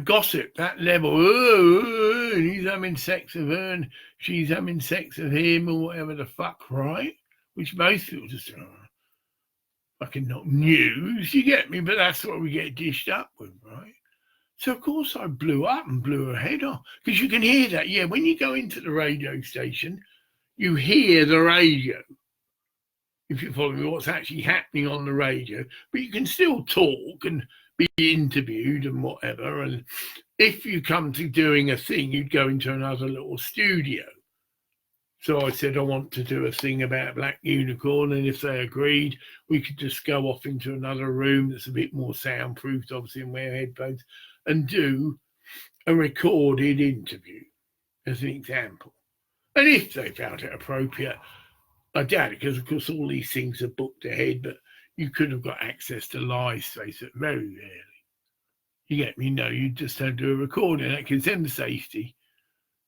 gossip, that level. Oh, and he's having sex with her and she's having sex with him or whatever the fuck, right? Which most people just fucking not news, you get me? But that's what we get dished up with, right? So, of course, I blew up and blew her head off. Because you can hear that. Yeah, when you go into the radio station, you hear the radio. If you follow me, what's actually happening on the radio. But you can still talk and be interviewed and whatever. And if you come to doing a thing, you'd go into another little studio. So I said, I want to do a thing about Black Unicorn. And if they agreed, we could just go off into another room that's a bit more soundproofed, obviously, and wear headphones and do a recorded interview as an example. And if they found it appropriate, I doubt it, because, of course, all these things are booked ahead, but you could have got access to live space very rarely. You get me? No, you just have to do a recording. That gives them the safety.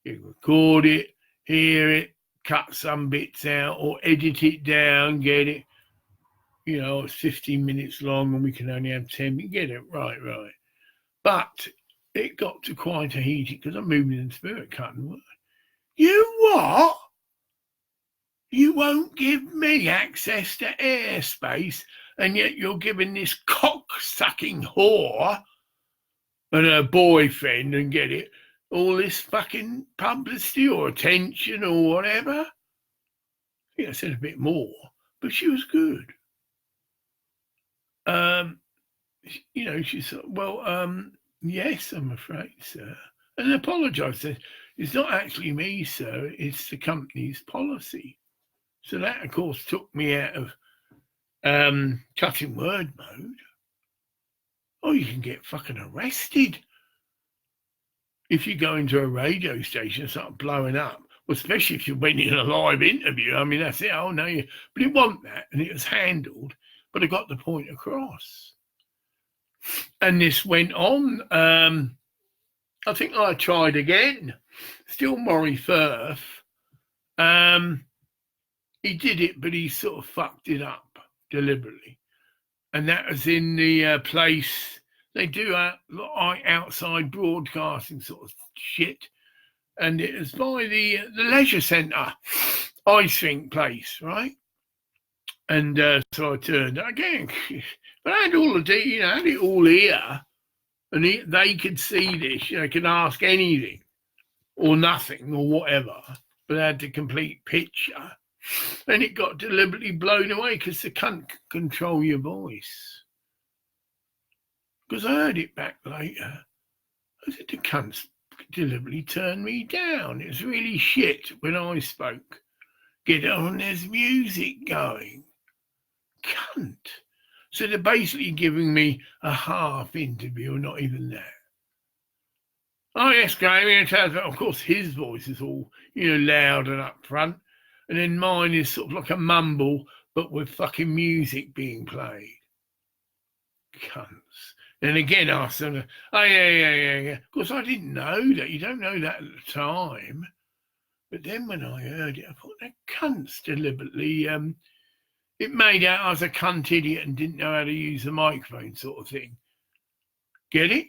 You record it, hear it, cut some bits out or edit it down, get it, it's 15 minutes long and we can only have 10. We get it, right. But it got to quite a heated, because I'm moving in spirit, cutting word. You what? You won't give me access to airspace, and yet you're giving this cock-sucking whore and her boyfriend, and get it, all this fucking publicity or attention or whatever. I think I said a bit more, but she was good. She said, well, yes, I'm afraid, sir. And apologised, said, it's not actually me, sir, it's the company's policy. So that, of course, took me out of cutting word mode. Oh, you can get fucking arrested if you go into a radio station and start blowing up, well, especially if you went in a live interview. I mean, that's it. Oh, no, but it wasn't that, and it was handled, but I got the point across. And this went on. I think I tried again. Still Maury Firth. He did it, but he sort of fucked it up deliberately. And that was in the place. They do outside broadcasting sort of shit. And it was by the leisure centre, ice rink place, right? And so I turned again. But I had all the, I had it all here. And they could see this, could ask anything or nothing or whatever. But I had the complete picture. And it got deliberately blown away because the cunt can control your voice. Because I heard it back later. I said, the cunts deliberately turned me down. It was really shit when I spoke. Get on, there's music going. Cunt. So they're basically giving me a half interview, not even that. Oh, yes, Graham, of course, his voice is all, loud and up front. And then mine is sort of like a mumble, but with fucking music being played. Cunts. And again, I said, oh, yeah. Of course, I didn't know that. You don't know that at the time. But then when I heard it, I thought, that cunts deliberately, it made out I was a cunt idiot and didn't know how to use the microphone sort of thing. Get it?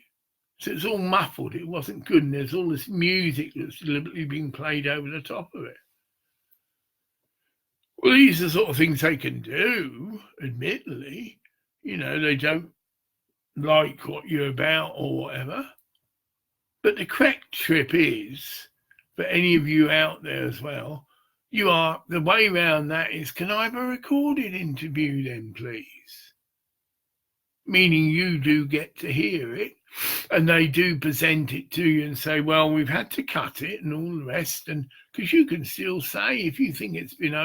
So it's all muffled. It wasn't good. And there's all this music that's deliberately being played over the top of it. Well, these are the sort of things they can do, admittedly. They don't like what you're about or whatever. But the correct trip is, for any of you out there as well, the way around that is, can I have a recorded interview then, please? Meaning you do get to hear it, and they do present it to you and say, well, we've had to cut it and all the rest. And because you can still say, if you think it's been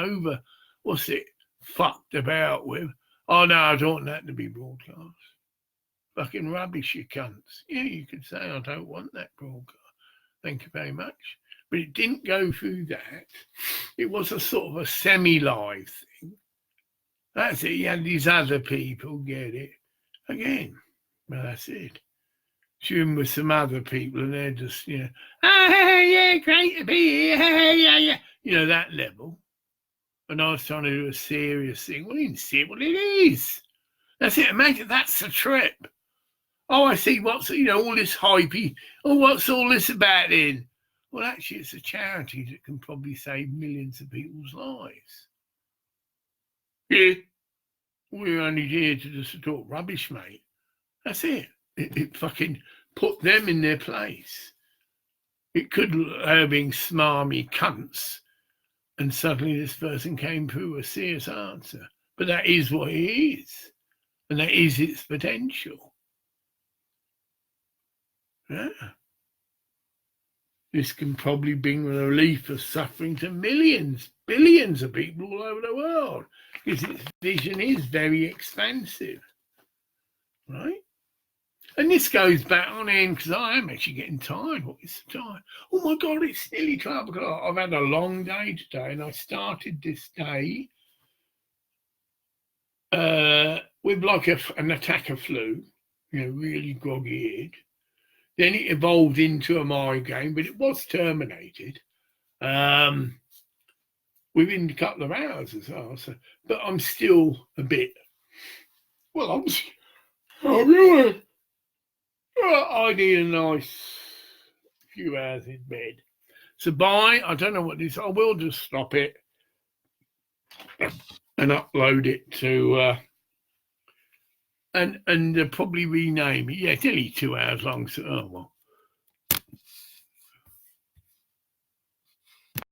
fucked about with, oh, no, I don't want that to be broadcast. Fucking rubbish, you cunts. Yeah, you could say, I don't want that broadcast. Thank you very much. But it didn't go through that. It was a sort of a semi-live thing. That's it. You had these other people get it. Again, well, that's it. Shooting with some other people, and they're just, yeah, great to be here, yeah. That level. And I was trying to do a serious thing. Well, you didn't see it. Well, it is. That's it. Imagine that's the trip. Oh, I see. What's, all this hypey. Oh, what's all this about then? Well, actually, it's a charity that can probably save millions of people's lives. Yeah, we're only here to just talk rubbish, mate. That's it. It fucking put them in their place. It could have been smarmy cunts, and suddenly this person came through a serious answer. But that is what it is, and that is its potential. Yeah. This can probably bring relief of suffering to millions, billions of people all over the world, because its vision is very expansive, right? And this goes back on in, because I am actually getting tired. What is the time? Oh my God, it's nearly 12 o'clock. I've had a long day today, and I started this day with like an attack of flu, really groggy-eared. Then it evolved into a migraine, but it was terminated within a couple of hours as well. So, but I'm still a bit. Well, I need a nice few hours in bed. So I don't know what this. I will just stop it and upload it to and probably rename it. Yeah, it's only 2 hours long. So well.